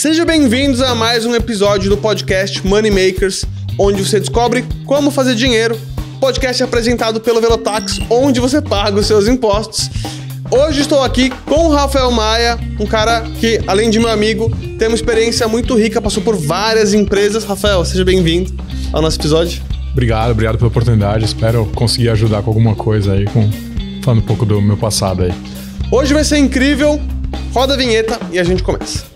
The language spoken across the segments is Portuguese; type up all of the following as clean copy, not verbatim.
Sejam bem-vindos a mais um episódio do podcast Money Makers, onde você descobre como fazer dinheiro. Podcast apresentado pelo Velotax, onde você paga os seus impostos. Hoje estou aqui com o Rafael Maia, um cara que, além de meu amigo, tem uma experiência muito rica, passou por várias empresas. Rafael, seja bem-vindo ao nosso episódio. Obrigado pela oportunidade. Espero conseguir ajudar com alguma coisa aí, falando um pouco do meu passado aí. Hoje vai ser incrível. Roda a vinheta e a gente começa.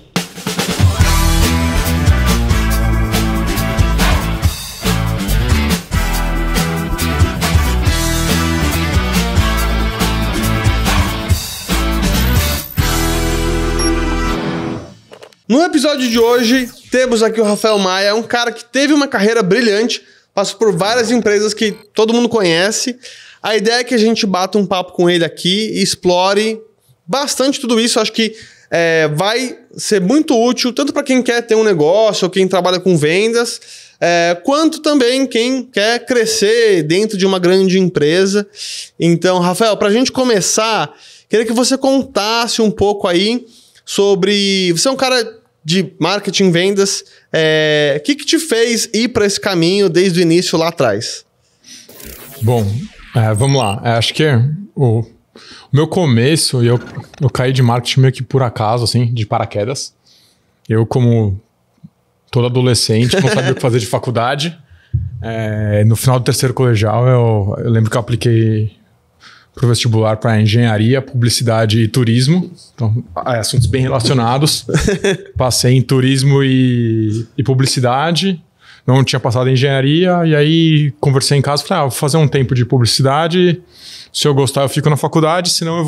No episódio de hoje, temos aqui o Rafael Maia, um cara que teve uma carreira brilhante, passou por várias empresas que todo mundo conhece. A ideia é que a gente bata um papo com ele aqui e explore bastante tudo isso. Acho que vai ser muito útil, tanto para quem quer ter um negócio ou quem trabalha com vendas, quanto também quem quer crescer dentro de uma grande empresa. Então, Rafael, para a gente começar, queria que você contasse um pouco aí sobre... Você é um cara de marketing e vendas. O que te fez ir para esse caminho desde o início lá atrás? Bom, vamos lá. Acho que o meu começo, eu caí de marketing meio que por acaso, assim, de paraquedas. Eu, como todo adolescente, não sabia o que fazer de faculdade. No final do terceiro colegial, eu lembro que eu apliquei para o vestibular para engenharia, publicidade e turismo. Então, assuntos bem relacionados. Passei em turismo e publicidade. Não tinha passado em engenharia. E aí, conversei em casa. Falei, vou fazer um tempo de publicidade. Se eu gostar, eu fico na faculdade. Senão, eu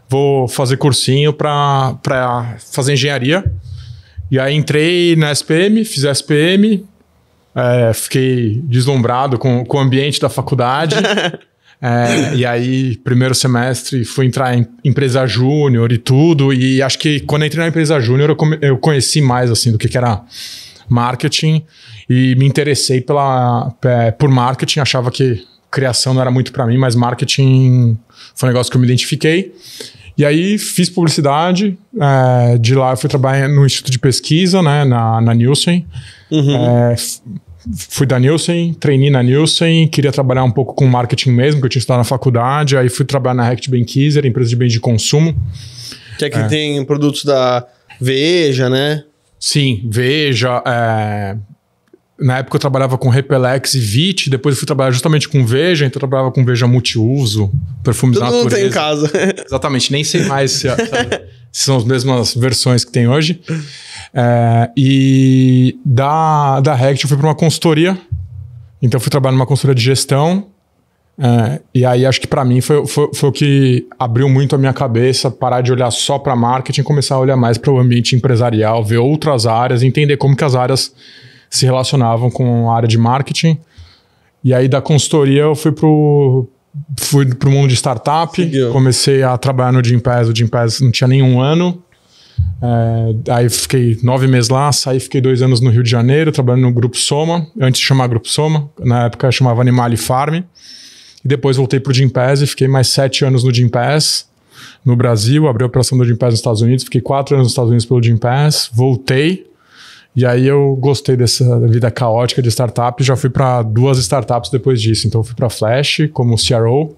vou fazer cursinho para fazer engenharia. E aí, entrei na SPM, fiz a SPM. Fiquei deslumbrado com o ambiente da faculdade. E aí, primeiro semestre, fui entrar em empresa júnior e tudo. E acho que quando eu entrei na empresa júnior, eu conheci mais assim, do que era marketing. E me interessei por marketing. Achava que criação não era muito para mim, mas marketing foi um negócio que eu me identifiquei. E aí, fiz publicidade. De lá, eu fui trabalhar no Instituto de Pesquisa, né, na Nielsen. Uhum. Fui da Nielsen, treinei na Nielsen, queria trabalhar um pouco com marketing mesmo, que eu tinha estudado na faculdade. Aí fui trabalhar na Reckitt Benckiser, empresa de bens de consumo. Que aqui tem produtos da Veja, né? Sim, Veja. Na época eu trabalhava com Repelex e Vit, depois eu fui trabalhar justamente com Veja, então eu trabalhava com Veja multiuso, perfumes da natureza. Todo mundo tem em casa. Exatamente, nem sei mais se são as mesmas versões que tem hoje. E da Reckitt eu fui para uma consultoria, então eu fui trabalhar numa consultoria de gestão, e aí acho que para mim foi o que abriu muito a minha cabeça, parar de olhar só para marketing, começar a olhar mais para o ambiente empresarial, ver outras áreas, entender como que as áreas se relacionavam com a área de marketing. E aí da consultoria eu fui pro mundo de startup. Seguiu. Comecei a trabalhar no Gympass. O Gympass não tinha nenhum ano. Aí fiquei 9 meses lá, saí, fiquei 2 anos no Rio de Janeiro, trabalhando no Grupo Soma, antes de chamar Grupo Soma, na época chamava Animale Farm. E depois voltei pro Gympass e fiquei mais 7 anos no Gympass, no Brasil, abri a operação do Gympass nos Estados Unidos, fiquei 4 anos nos Estados Unidos pelo Gympass, voltei. E aí eu gostei dessa vida caótica de startup, já fui para 2 startups depois disso. Então eu fui para Flash como CRO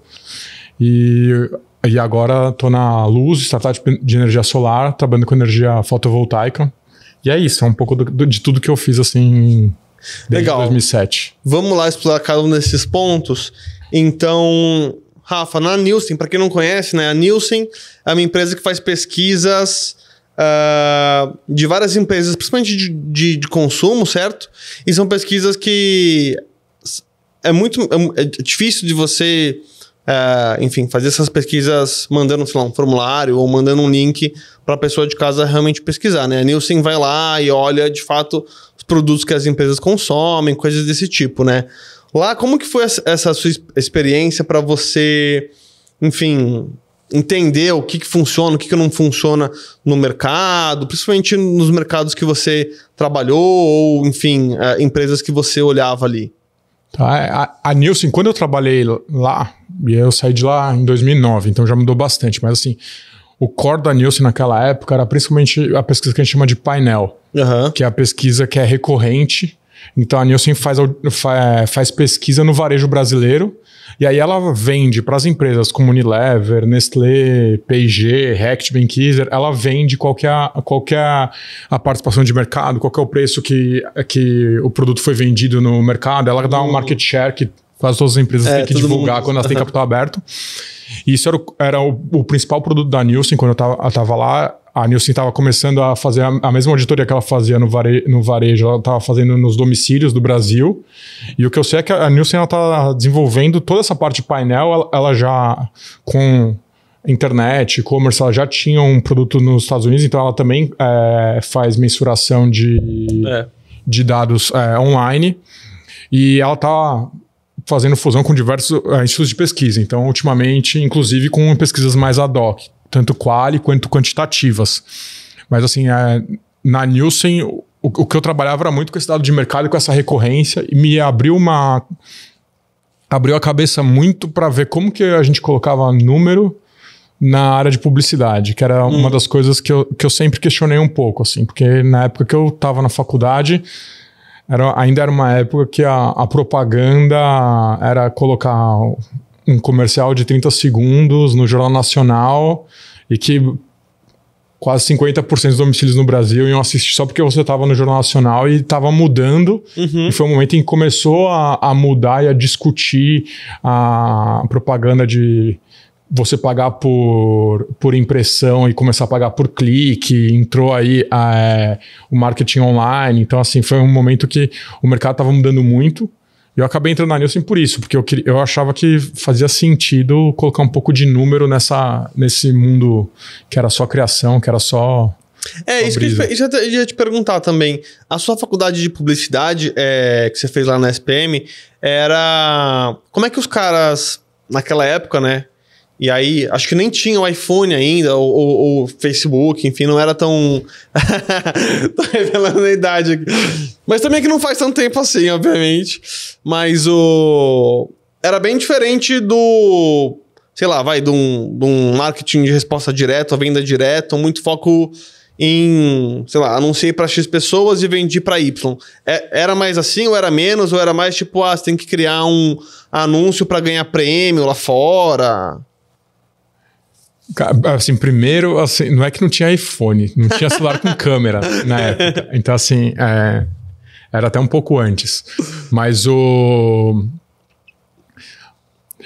e agora estou na Luz, startup de energia solar, trabalhando com energia fotovoltaica. E é isso, é um pouco de tudo que eu fiz assim desde 2007. Vamos lá explorar cada um desses pontos. Então, Rafa, na Nielsen, para quem não conhece, né, a Nielsen é uma empresa que faz pesquisas de várias empresas, principalmente de consumo, certo? E são pesquisas que é difícil de você, enfim, fazer essas pesquisas mandando, sei lá, um formulário ou mandando um link para a pessoa de casa realmente pesquisar, né? A Nielsen vai lá e olha, de fato, os produtos que as empresas consomem, coisas desse tipo, né? Lá, como que foi essa sua experiência para você, enfim, entender o que funciona, o que não funciona no mercado, principalmente nos mercados que você trabalhou ou, enfim, empresas que você olhava ali? Tá, a Nielsen, quando eu trabalhei lá, e eu saí de lá em 2009, então já mudou bastante, mas assim, o core da Nielsen naquela época era principalmente a pesquisa que a gente chama de painel, que é a pesquisa que é recorrente. Então a Nielsen faz pesquisa no varejo brasileiro, e aí ela vende para as empresas como Unilever, Nestlé, P&G, Reckitt Benckiser, ela vende qual que é a participação de mercado, qual que é o preço que o produto foi vendido no mercado, ela dá um market share que quase todas as empresas têm que divulgar quando elas têm capital aberto. E isso era o principal produto da Nielsen quando eu estava lá. A Nielsen estava começando a fazer a mesma auditoria que ela fazia no varejo, ela estava fazendo nos domicílios do Brasil. E o que eu sei é que a Nielsen está desenvolvendo toda essa parte de painel, ela já, com internet, e-commerce, ela já tinha um produto nos Estados Unidos, então ela também faz mensuração de dados online. E ela está fazendo fusão com diversos institutos de pesquisa. Então, ultimamente, inclusive com pesquisas mais ad hoc, tanto quali quanto quantitativas. Mas assim, na Nielsen, o que eu trabalhava era muito com esse dado de mercado e com essa recorrência, e me abriu a cabeça muito para ver como que a gente colocava número na área de publicidade, que era uma das coisas que eu sempre questionei um pouco, assim, porque na época que eu estava na faculdade, ainda era uma época que a propaganda era colocar um comercial de 30 segundos no Jornal Nacional e que quase 50% dos domicílios no Brasil iam assistir só porque você estava no Jornal Nacional, e estava mudando. E foi um momento em que começou a mudar e a discutir a propaganda de você pagar por impressão e começar a pagar por clique. Entrou aí o marketing online. Então, assim, foi um momento que o mercado estava mudando muito. Eu acabei entrando na Nielsen por isso, porque eu achava que fazia sentido colocar um pouco de número nesse mundo que era só criação, que era só... Isso que eu ia te perguntar também. A sua faculdade de publicidade, que você fez lá na SPM, era... Como é que os caras, naquela época, né? E aí, acho que nem tinha o iPhone ainda, ou Facebook, enfim, não era tão... Tô revelando a idade aqui. Mas também é que não faz tanto tempo assim, obviamente. Mas era bem diferente do... Sei lá, de um marketing de resposta direta, venda direta, muito foco em, sei lá, anunciei para X pessoas e vendi para Y. Era mais assim, ou era menos, ou era mais tipo, você tem que criar um anúncio para ganhar prêmio lá fora... Assim, primeiro, assim, não é que não tinha iPhone, não tinha celular com câmera na época. Então, assim, era até um pouco antes. Mas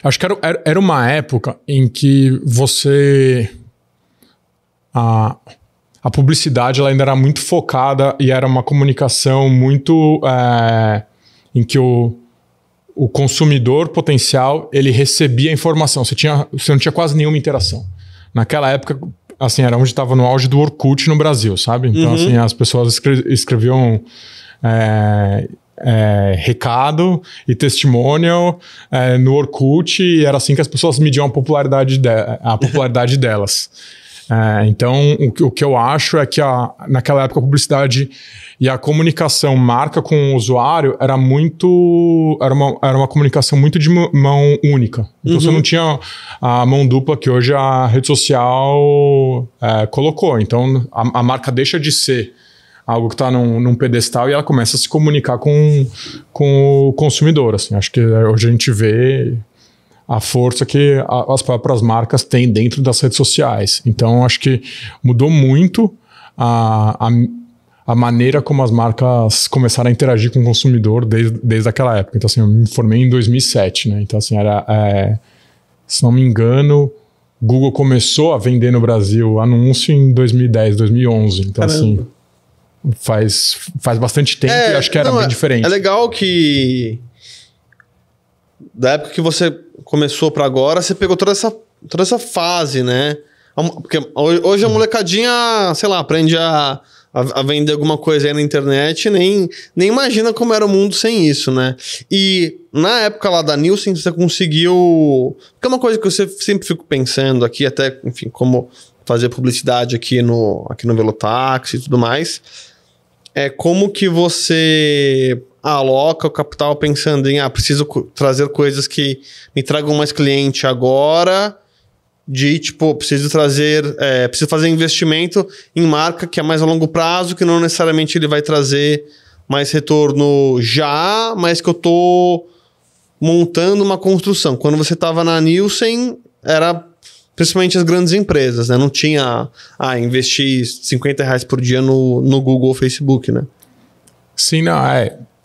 acho que era uma época em que a publicidade ela ainda era muito focada e era uma comunicação muito... em que o consumidor potencial, ele recebia informação. Você não tinha quase nenhuma interação. Naquela época, assim, era onde estava no auge do Orkut no Brasil, sabe? Então, assim, as pessoas escreviam recado e testimonial no Orkut, e era assim que as pessoas mediam a popularidade delas. Então, o que eu acho é que naquela época a publicidade e a comunicação marca com o usuário era uma comunicação muito de mão única. Então você não tinha a mão dupla que hoje a rede social colocou. Então a marca deixa de ser algo que está num pedestal e ela começa a se comunicar com o consumidor. Assim. Acho que hoje a gente vê a força que as próprias marcas têm dentro das redes sociais. Então, acho que mudou muito a maneira como as marcas começaram a interagir com o consumidor desde aquela época. Então, assim, eu me formei em 2007, né? Então, assim, se não me engano, Google começou a vender no Brasil anúncio em 2010, 2011. Então, assim, faz bastante tempo e acho que era bem diferente. É legal que da época que você começou para agora, você pegou toda essa fase, né? Porque hoje a molecadinha, sei lá, aprende a vender alguma coisa aí na internet, nem imagina como era o mundo sem isso, né? E na época lá da Nielsen, você conseguiu... Porque é uma coisa que eu sempre fico pensando aqui, até, enfim, como fazer publicidade aqui no Velotaxi e tudo mais, é como que você aloca o capital pensando em, preciso trazer coisas que me tragam mais cliente agora de, tipo, preciso fazer investimento em marca que é mais a longo prazo, que não necessariamente ele vai trazer mais retorno já, mas que eu tô montando uma construção. Quando você estava na Nielsen, era principalmente as grandes empresas, né? Não tinha, investir R$50 por dia no Google ou Facebook, né? Sim, não,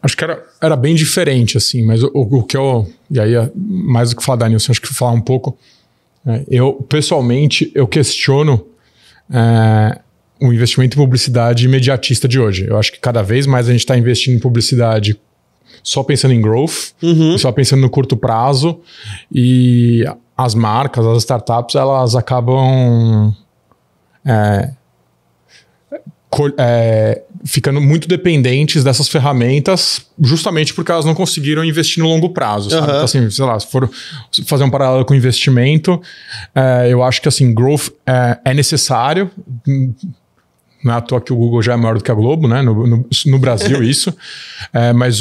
acho que era bem diferente, assim, mas o que eu... E aí, mais do que falar da Nielsen, acho que falar um pouco... eu, pessoalmente, eu questiono o investimento em publicidade imediatista de hoje. Eu acho que cada vez mais a gente está investindo em publicidade só pensando em growth, só pensando no curto prazo, e as marcas, as startups, elas acabam ficando muito dependentes dessas ferramentas, justamente porque elas não conseguiram investir no longo prazo, sabe? Então, assim, sei lá, se for fazer um paralelo com investimento, eu acho que, assim, growth é necessário. Não é à toa que o Google já é maior do que a Globo, né? No Brasil, isso. Mas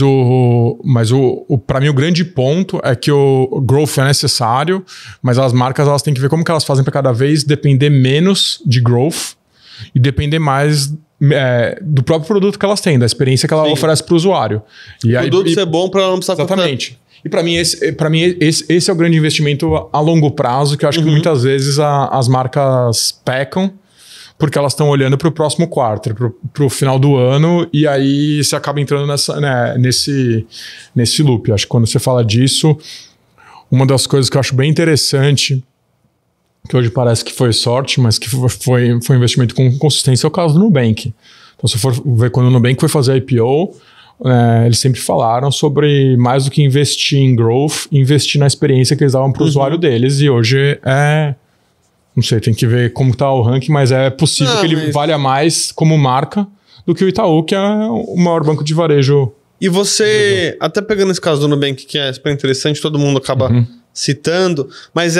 para mim, o grande ponto é que o growth é necessário, mas as marcas elas têm que ver como que elas fazem para cada vez depender menos de growth e depender mais do próprio produto que elas têm, da experiência que ela oferece para o usuário. O produto ser bom para ela não precisar... Exatamente. E para mim, esse é o grande investimento a longo prazo, que eu acho que muitas vezes as marcas pecam, porque elas estão olhando para o próximo quarto, para o final do ano, e aí você acaba entrando nesse loop. Acho que quando você fala disso, uma das coisas que eu acho bem interessante, que hoje parece que foi sorte, mas que foi um investimento com consistência, é o caso do Nubank. Então, se for ver quando o Nubank foi fazer a IPO, eles sempre falaram sobre mais do que investir em growth, investir na experiência que eles davam para o usuário deles, e hoje não sei, tem que ver como está o ranking, mas é possível que ele valha mais como marca do que o Itaú, que é o maior banco de varejo. E você, até pegando esse caso do Nubank, que é super interessante, todo mundo acaba citando, mas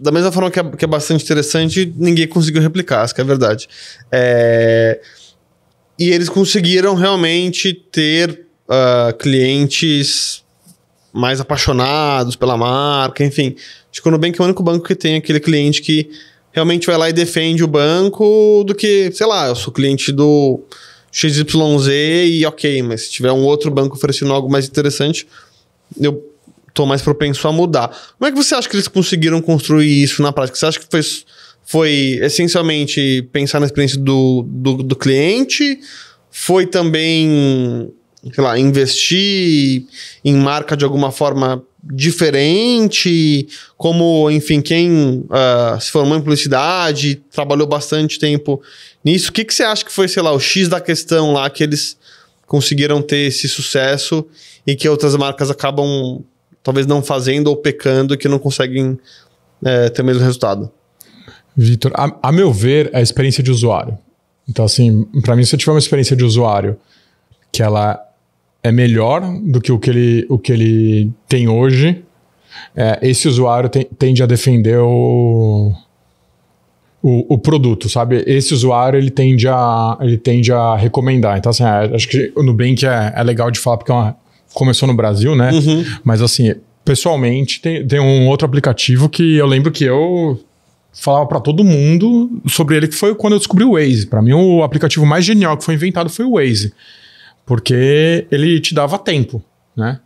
da mesma forma que é bastante interessante, ninguém conseguiu replicar, isso que é verdade. E eles conseguiram realmente ter clientes mais apaixonados pela marca, enfim. Acho que o Nubank é o único banco que tem aquele cliente que realmente vai lá e defende o banco do que, sei lá, eu sou cliente do XYZ e ok, mas se tiver um outro banco oferecendo algo mais interessante, eu tô mais propenso a mudar. Como é que você acha que eles conseguiram construir isso na prática? Você acha que foi essencialmente pensar na experiência do cliente? Foi também, sei lá, investir em marca de alguma forma diferente? Como, enfim, quem se formou em publicidade, trabalhou bastante tempo nisso, o que você acha que foi, sei lá, o X da questão lá que eles conseguiram ter esse sucesso e que outras marcas acabam talvez não fazendo ou pecando, que não conseguem ter o mesmo resultado? Vitor, a meu ver, é a experiência de usuário. Então, assim, para mim, se eu tiver uma experiência de usuário que ela é melhor do que o que ele tem hoje, esse usuário tende a defender o produto, sabe? Esse usuário, ele tende a recomendar. Então, assim, acho que o Nubank é legal de falar, porque começou no Brasil, né? Mas, assim, pessoalmente, tem um outro aplicativo que eu lembro que eu falava para todo mundo sobre ele, que foi quando eu descobri o Waze. Para mim, o aplicativo mais genial que foi inventado foi o Waze, porque ele te dava tempo, né?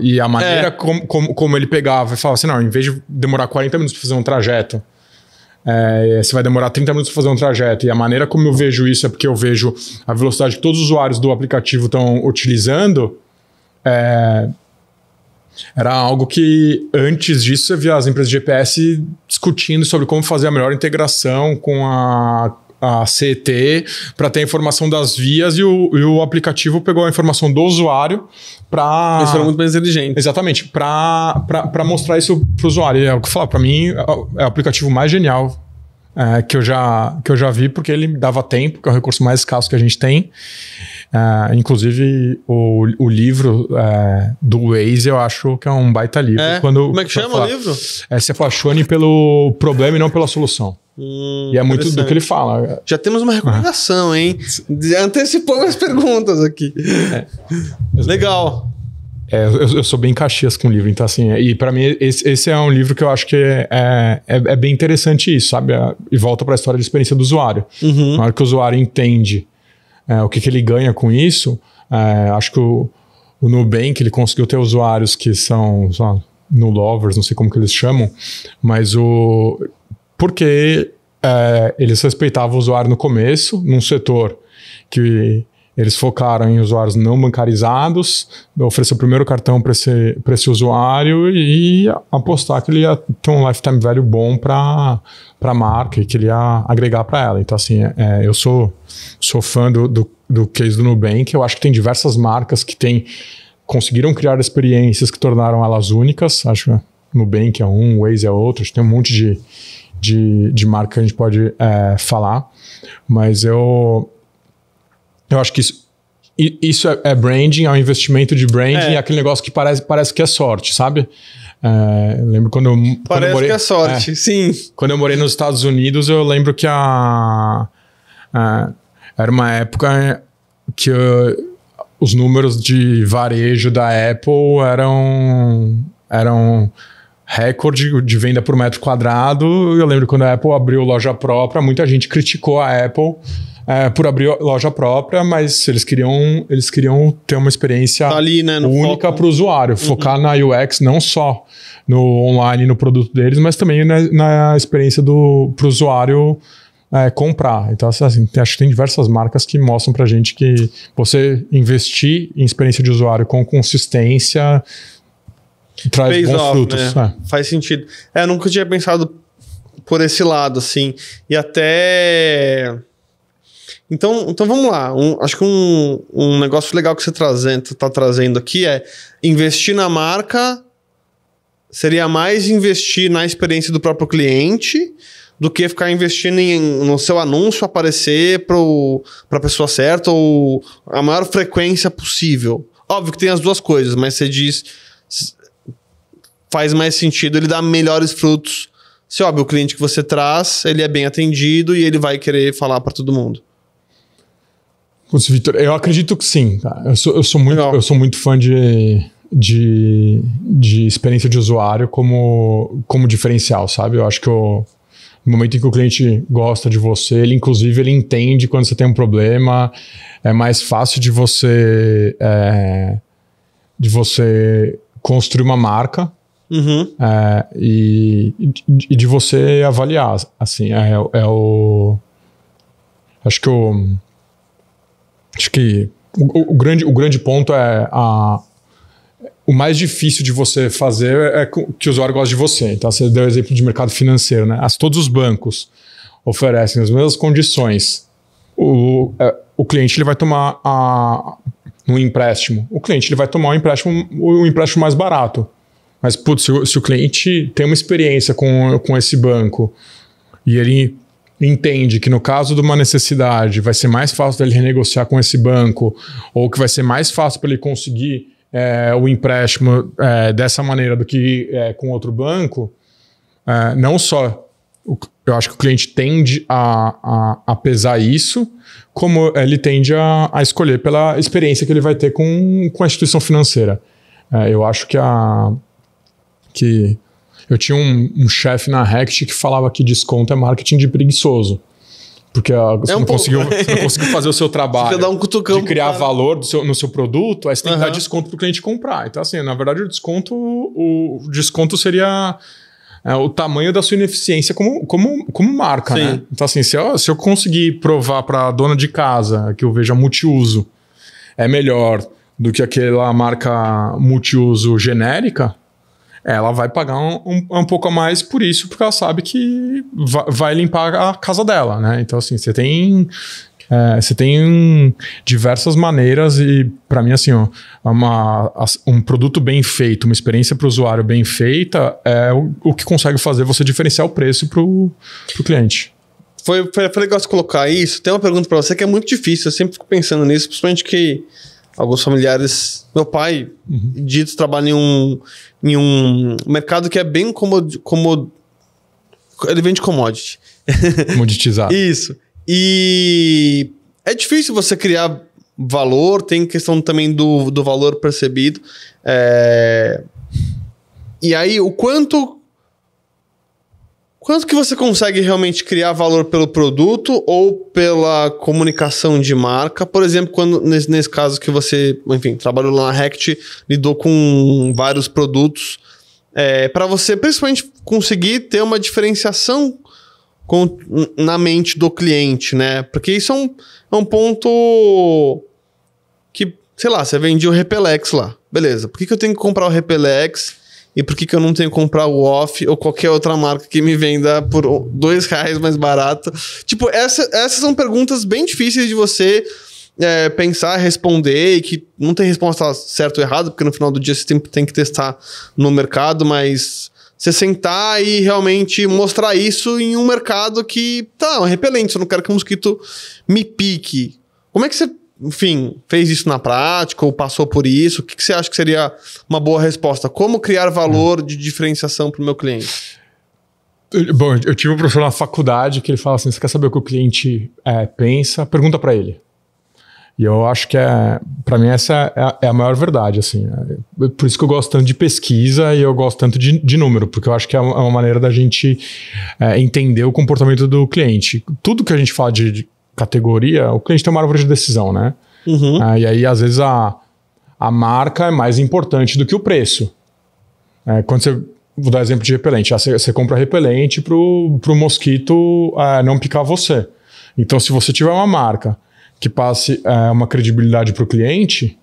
E a maneira como ele pegava e falava assim, não, em vez de demorar 40 minutos para fazer um trajeto, você vai demorar 30 minutos para fazer um trajeto. E a maneira como eu vejo isso é porque eu vejo a velocidade que todos os usuários do aplicativo estão utilizando. Era algo que, antes disso, você via as empresas de GPS discutindo sobre como fazer a melhor integração com a CET para ter a informação das vias, e o aplicativo pegou a informação do usuário para... Eles foram muito mais inteligentes. Exatamente, para mostrar isso para o usuário. E é o que eu falo, para mim, é o aplicativo mais genial que eu já vi, porque ele dava tempo, que é o recurso mais escasso que a gente tem. Inclusive, o livro do Waze, eu acho que é um baita livro. Como é que chama o livro? Se apaixone pelo problema e não pela solução. E é muito do que ele fala. Já temos uma recomendação, hein? Antecipou as perguntas aqui. Legal. Eu sou bem Caxias com o livro, então assim, e para mim esse é um livro que eu acho que é bem interessante isso, sabe? E volta para a história de experiência do usuário. Na hora que o usuário entende o que ele ganha com isso, acho que o Nubank, ele conseguiu ter usuários que são no lovers, não sei como que eles chamam, mas porque eles respeitavam o usuário no começo, num setor que eles focaram em usuários não bancarizados, oferecer o primeiro cartão para esse usuário e apostar que ele ia ter um lifetime value bom para a marca e que ele ia agregar para ela. Então, assim, eu sou fã do case do Nubank. Eu acho que tem diversas marcas que conseguiram criar experiências que tornaram elas únicas. Acho que o Nubank é um, o Waze é outro. Acho que tem um monte de marca que a gente pode falar. Mas eu acho que isso é branding, é um investimento de branding, é aquele negócio que parece que é sorte, sabe? Lembro quando eu morei... Parece que é sorte, sim. Quando eu morei nos Estados Unidos, eu lembro que era uma época que os números de varejo da Apple eram recorde de venda por metro quadrado. Eu lembro quando a Apple abriu loja própria, muita gente criticou a Apple por abrir loja própria, mas eles queriam ter uma experiência ali, né, única para o usuário, focar na UX, não só no online, no produto deles, mas também na experiência para o usuário comprar. Então, assim, acho que tem diversas marcas que mostram para a gente que você investir em experiência de usuário com consistência traz bons frutos. Né? Faz sentido. Eu nunca tinha pensado por esse lado, assim. E até... Então vamos lá. Acho que um negócio legal que você tá trazendo aqui é investir na marca seria mais investir na experiência do próprio cliente do que ficar investindo no seu anúncio aparecer para a pessoa certa ou a maior frequência possível. Óbvio que tem as duas coisas, mas você diz faz mais sentido, ele dá melhores frutos. Se óbvio, o cliente que você traz, ele é bem atendido e ele vai querer falar para todo mundo. Putz, Vitor, eu acredito que sim. Tá? Eu sou muito fã de experiência de usuário como diferencial, sabe? Eu acho que no momento em que o cliente gosta de você, ele entende quando você tem um problema, é mais fácil de você construir uma marca e de você avaliar. Assim, Acho que o grande ponto o mais difícil de você fazer é que o usuário goste de você. Então, você deu o exemplo de mercado financeiro, né? Todos os bancos oferecem as mesmas condições. O cliente ele vai tomar um empréstimo. O cliente ele vai tomar um empréstimo mais barato. Mas, putz, se o cliente tem uma experiência com esse banco e ele entende que no caso de uma necessidade vai ser mais fácil dele renegociar com esse banco ou que vai ser mais fácil para ele conseguir o empréstimo dessa maneira do que com outro banco, não só eu acho que o cliente tende a pesar isso, como ele tende a escolher pela experiência que ele vai ter com a instituição financeira. Eu acho que eu tinha um chefe na Rect que falava que desconto é marketing de preguiçoso. Porque você não conseguiu fazer o seu trabalho dar um cutucão de criar valor no seu produto, aí você tem que dar desconto para o cliente comprar. Então, assim, na verdade, o desconto seria o tamanho da sua ineficiência como marca, né? Então, assim, se eu conseguir provar para a dona de casa que eu veja multiuso é melhor do que aquela marca multiuso genérica, ela vai pagar um pouco a mais por isso, porque ela sabe que vai limpar a casa dela, né? Então, assim, você tem diversas maneiras e, para mim, assim, um produto bem feito, uma experiência para o usuário bem feita é o que consegue fazer você diferenciar o preço para o cliente. Foi legal você colocar isso. Tem uma pergunta para você que é muito difícil, eu sempre fico pensando nisso, principalmente que alguns familiares... Meu pai, dito, trabalha em um mercado que é bem ele vende commodity. Comoditizado. Isso. E é difícil você criar valor, tem questão também do valor percebido. E aí, o quanto que você consegue realmente criar valor pelo produto ou pela comunicação de marca? Por exemplo, quando nesse caso que você, enfim, trabalhou lá na Rect, lidou com vários produtos, para você principalmente conseguir ter uma diferenciação na mente do cliente, né? Porque isso é um ponto que, sei lá, você vendia o Repelex lá. Beleza, por que eu tenho que comprar o Repelex e por que eu não tenho que comprar o Off ou qualquer outra marca que me venda por R$2 mais barato? Tipo, essas são perguntas bem difíceis de você pensar, responder, e que não tem resposta certa ou errada, porque no final do dia você tem que testar no mercado, mas você sentar e realmente mostrar isso em um mercado que tá, um repelente, eu não quero que o mosquito me pique. Como é que você, enfim, fez isso na prática ou passou por isso? O que você acha que seria uma boa resposta? Como criar valor de diferenciação para o meu cliente? Bom, eu tive um professor na faculdade que ele fala assim, você quer saber o que o cliente pensa? Pergunta para ele. E eu acho que, para mim, essa é a maior verdade, assim. Por isso que eu gosto tanto de pesquisa e eu gosto tanto de número, porque eu acho que é uma maneira da gente entender o comportamento do cliente. Tudo que a gente fala de categoria, o cliente tem uma árvore de decisão, né? Uhum. E aí, às vezes, a marca é mais importante do que o preço. Quando você... Vou dar exemplo de repelente. Você compra repelente pro mosquito não picar você. Então, se você tiver uma marca que passe uma credibilidade para o cliente,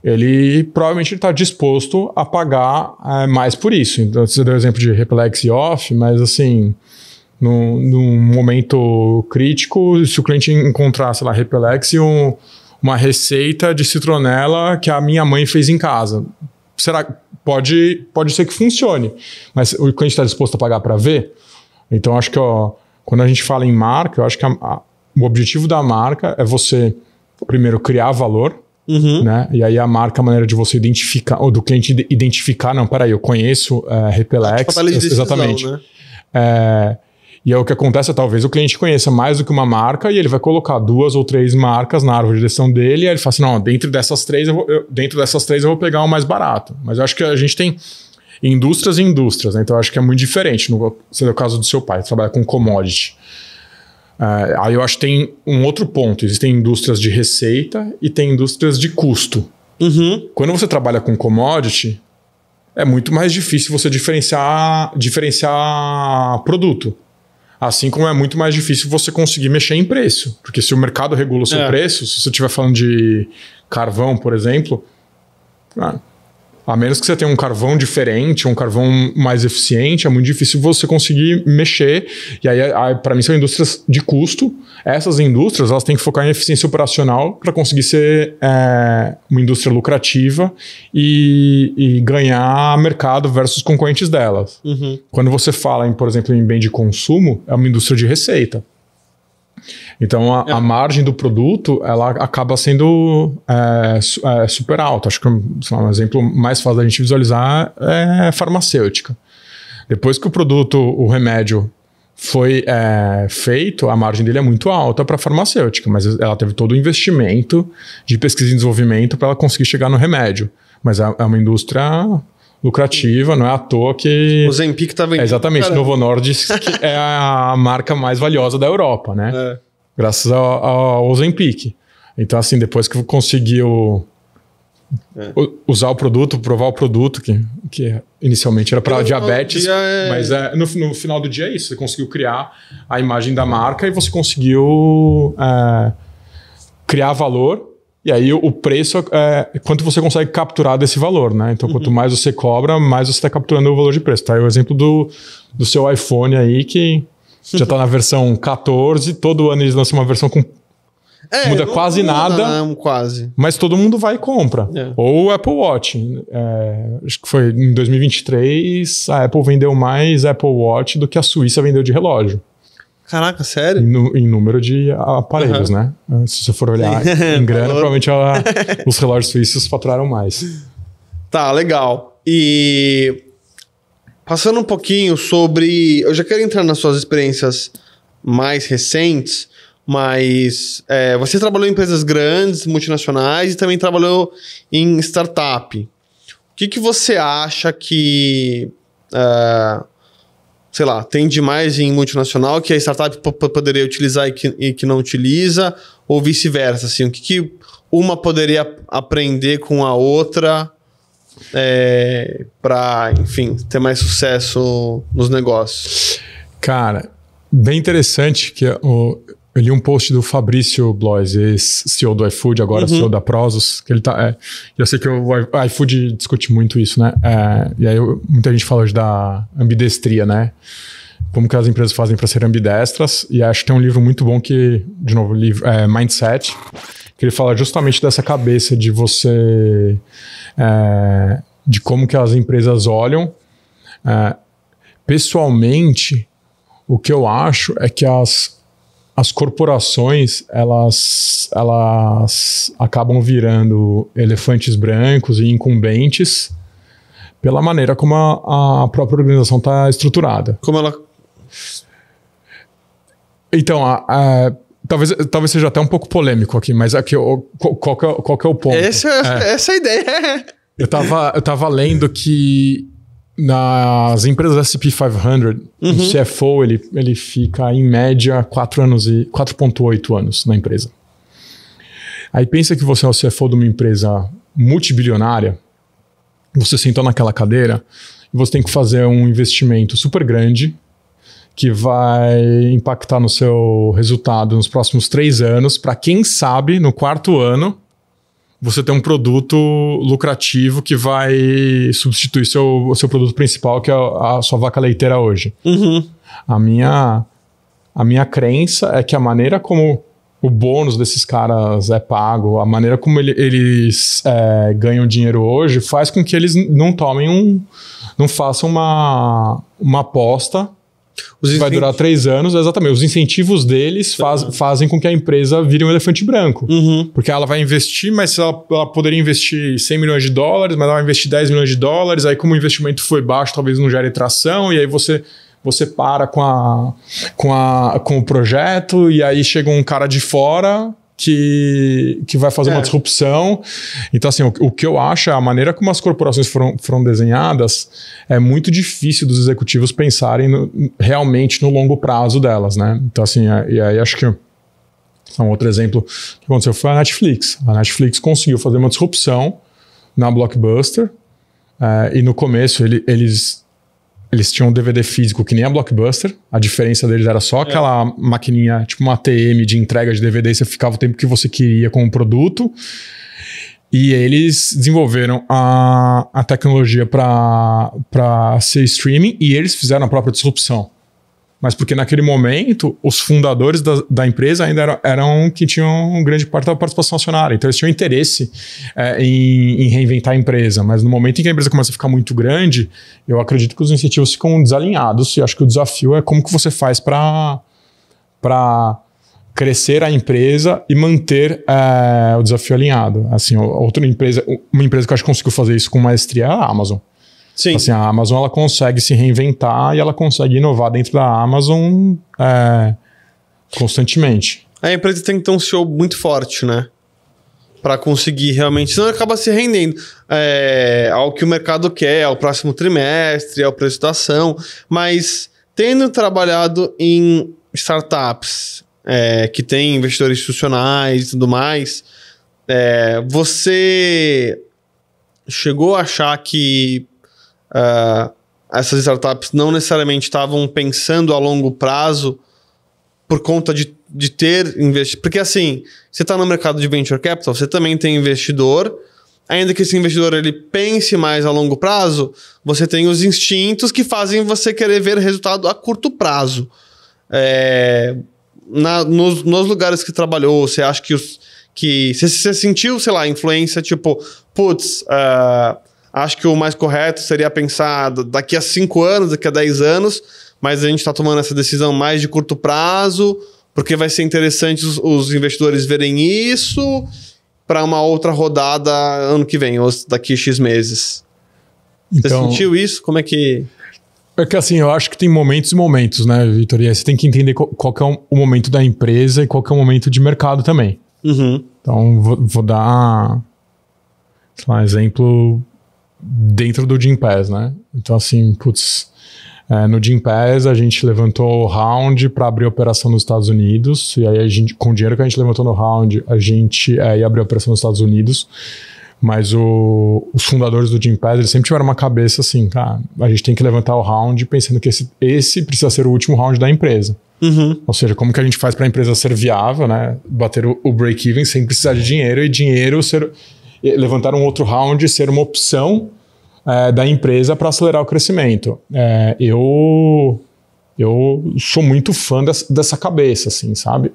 ele provavelmente está disposto a pagar mais por isso. Então, você deu o exemplo de Repelex e Off, mas assim, num momento crítico, se o cliente encontrar, sei lá, Repelex e uma receita de citronela que a minha mãe fez em casa, pode ser que funcione, mas o cliente está disposto a pagar para ver? Então, acho que quando a gente fala em marca, eu acho que o objetivo da marca é você, primeiro, criar valor, né? E aí a maneira de você identificar, ou do cliente identificar, não, peraí, eu conheço Repelex, exatamente. Né? E aí o que acontece é, talvez o cliente conheça mais do que uma marca e ele vai colocar 2 ou 3 marcas na árvore de decisão dele e aí ele fala assim, não, dentro dessas três eu vou pegar o mais barato. Mas eu acho que a gente tem indústrias e indústrias, né? Então eu acho que é muito diferente. Se é o caso do seu pai, que trabalha com commodity. Aí eu acho que tem um outro ponto. Existem indústrias de receita e tem indústrias de custo. Uhum. Quando você trabalha com commodity, é muito mais difícil você diferenciar produto. Assim como é muito mais difícil você conseguir mexer em preço. Porque se o mercado regula o seu preço, se você estiver falando de carvão, por exemplo, a menos que você tenha um carvão diferente, um carvão mais eficiente, é muito difícil você conseguir mexer. E aí para mim, são indústrias de custo. Essas indústrias, elas têm que focar em eficiência operacional para conseguir ser uma indústria lucrativa e ganhar mercado versus concorrentes delas. Uhum. Quando você fala, por exemplo, em bem de consumo, é uma indústria de receita. Então, a margem do produto, ela acaba sendo super alta. Acho que um exemplo mais fácil da gente visualizar é farmacêutica. Depois que o remédio foi feito, a margem dele é muito alta para a farmacêutica, mas ela teve todo o investimento de pesquisa e desenvolvimento para ela conseguir chegar no remédio. Mas é uma indústria lucrativa, não é à toa que... O Ozempic está vendendo. Exatamente, Novo Nordisk que é a marca mais valiosa da Europa, né? Graças ao Ozempic. Então, assim, depois que conseguiu usar o produto, provar o produto, que inicialmente era para diabetes, mas no final do dia é isso. Você conseguiu criar a imagem da marca e você conseguiu criar valor. E aí o preço é quanto você consegue capturar desse valor, né? Então, quanto mais você cobra, mais você está capturando o valor de preço. Tá aí o exemplo do seu iPhone aí, que já está na versão 14, todo ano eles lançam uma versão com... muda quase nada, não, quase. Mas todo mundo vai e compra. Ou o Apple Watch. Acho que foi em 2023, a Apple vendeu mais Apple Watch do que a Suíça vendeu de relógio. Caraca, sério? Em número de aparelhos, né? Se você for olhar em grana, provavelmente os relógios suíços faturaram mais. Tá, legal. E passando um pouquinho sobre... Eu já quero entrar nas suas experiências mais recentes. mas você trabalhou em empresas grandes, multinacionais, e também trabalhou em startup. O que você acha que, sei lá, tem demais em multinacional que a startup poderia utilizar e que não utiliza, ou vice-versa? Assim, o que uma poderia aprender com a outra para, enfim, ter mais sucesso nos negócios? Cara, bem interessante que eu li um post do Fabrício Blois, ex-CEO do iFood, agora CEO da Prosus, que ele tá... eu sei que o iFood discute muito isso, né? E aí muita gente fala hoje da ambidestria, né? Como que as empresas fazem para ser ambidestras. E acho que tem um livro muito bom que, de novo, o livro Mindset, que ele fala justamente dessa cabeça de você... de como que as empresas olham. Pessoalmente, o que eu acho é que as corporações, elas acabam virando elefantes brancos e incumbentes pela maneira como a própria organização está estruturada. Como ela... Então, talvez seja até um pouco polêmico aqui, mas aqui, qual que é o ponto? Essa é a ideia. Eu tava lendo que nas empresas S&P 500, o CFO ele fica em média 4,8 anos na empresa. Aí pensa que você é o CFO de uma empresa multibilionária, você sentou naquela cadeira e você tem que fazer um investimento super grande que vai impactar no seu resultado nos próximos 3 anos, para quem sabe, no 4º ano, você ter um produto lucrativo que vai substituir o seu produto principal, que é a sua vaca leiteira hoje. A minha crença é que a maneira como o bônus desses caras é pago, a maneira como eles ganham dinheiro hoje, faz com que eles não façam uma aposta que vai durar 3 anos. Exatamente. Os incentivos deles fazem com que a empresa vire um elefante branco. Porque ela vai investir, mas ela poderia investir 100 milhões de dólares, mas ela vai investir 10 milhões de dólares. Aí, como o investimento foi baixo, talvez não gere tração. E aí você para com o projeto. E aí chega um cara de fora que vai fazer uma disrupção. Então, assim, o que eu acho é a maneira como as corporações foram desenhadas, é muito difícil dos executivos pensarem realmente no longo prazo delas, né? Então, assim, e aí acho que um outro exemplo que aconteceu foi a Netflix. A Netflix conseguiu fazer uma disrupção na Blockbuster, e no começo eles tinham um DVD físico que nem a Blockbuster. A diferença deles era só aquela maquininha, tipo uma ATM de entrega de DVD, e você ficava o tempo que você queria com o produto. E eles desenvolveram a tecnologia para ser streaming, e eles fizeram a própria disrupção. Mas porque naquele momento, os fundadores da empresa ainda eram que tinham grande parte da participação acionária. Então, eles tinham interesse em reinventar a empresa. Mas no momento em que a empresa começa a ficar muito grande, eu acredito que os incentivos ficam desalinhados. E acho que o desafio é como que você faz para crescer a empresa e manter o desafio alinhado. Assim, uma empresa que eu acho que conseguiu fazer isso com maestria é a Amazon. Sim. Assim, a Amazon ela consegue se reinventar e ela consegue inovar dentro da Amazon constantemente. A empresa tem que ter um CEO muito forte, né? Para conseguir realmente... Senão acaba se rendendo ao que o mercado quer, ao próximo trimestre, ao preço da ação. Mas tendo trabalhado em startups que tem investidores institucionais e tudo mais, você chegou a achar que essas startups não necessariamente estavam pensando a longo prazo por conta de ter investido? Porque assim, você está no mercado de venture capital, você também tem investidor, ainda que esse investidor ele pense mais a longo prazo, você tem os instintos que fazem você querer ver resultado a curto prazo. Nos lugares que trabalhou, você acha que você sentiu, sei lá, influência tipo, putz, acho que o mais correto seria pensar daqui a 5 anos, daqui a 10 anos, mas a gente está tomando essa decisão mais de curto prazo, porque vai ser interessante os investidores verem isso para uma outra rodada ano que vem, ou daqui a X meses. Então, você sentiu isso? Como é que... É que assim, eu acho que tem momentos e momentos, né, Vitor? E aí você tem que entender qual que é o momento da empresa e qual que é o momento de mercado também. Uhum. Então, vou dar, sei lá, um exemplo dentro do Gympass, né? Então, assim, no Gympass a gente levantou o round para abrir a operação nos Estados Unidos, e aí a gente, com o dinheiro que a gente levantou no round, a gente ia abrir a operação nos Estados Unidos. Mas os fundadores do Gympass, eles sempre tiveram uma cabeça assim, cara, a gente tem que levantar o round pensando que esse precisa ser o último round da empresa. Uhum. Ou seja, como que a gente faz para a empresa ser viável, né? Bater o break-even sem precisar de dinheiro, e dinheiro levantar um outro round ser uma opção da empresa para acelerar o crescimento. Eu sou muito fã dessa cabeça, assim, sabe?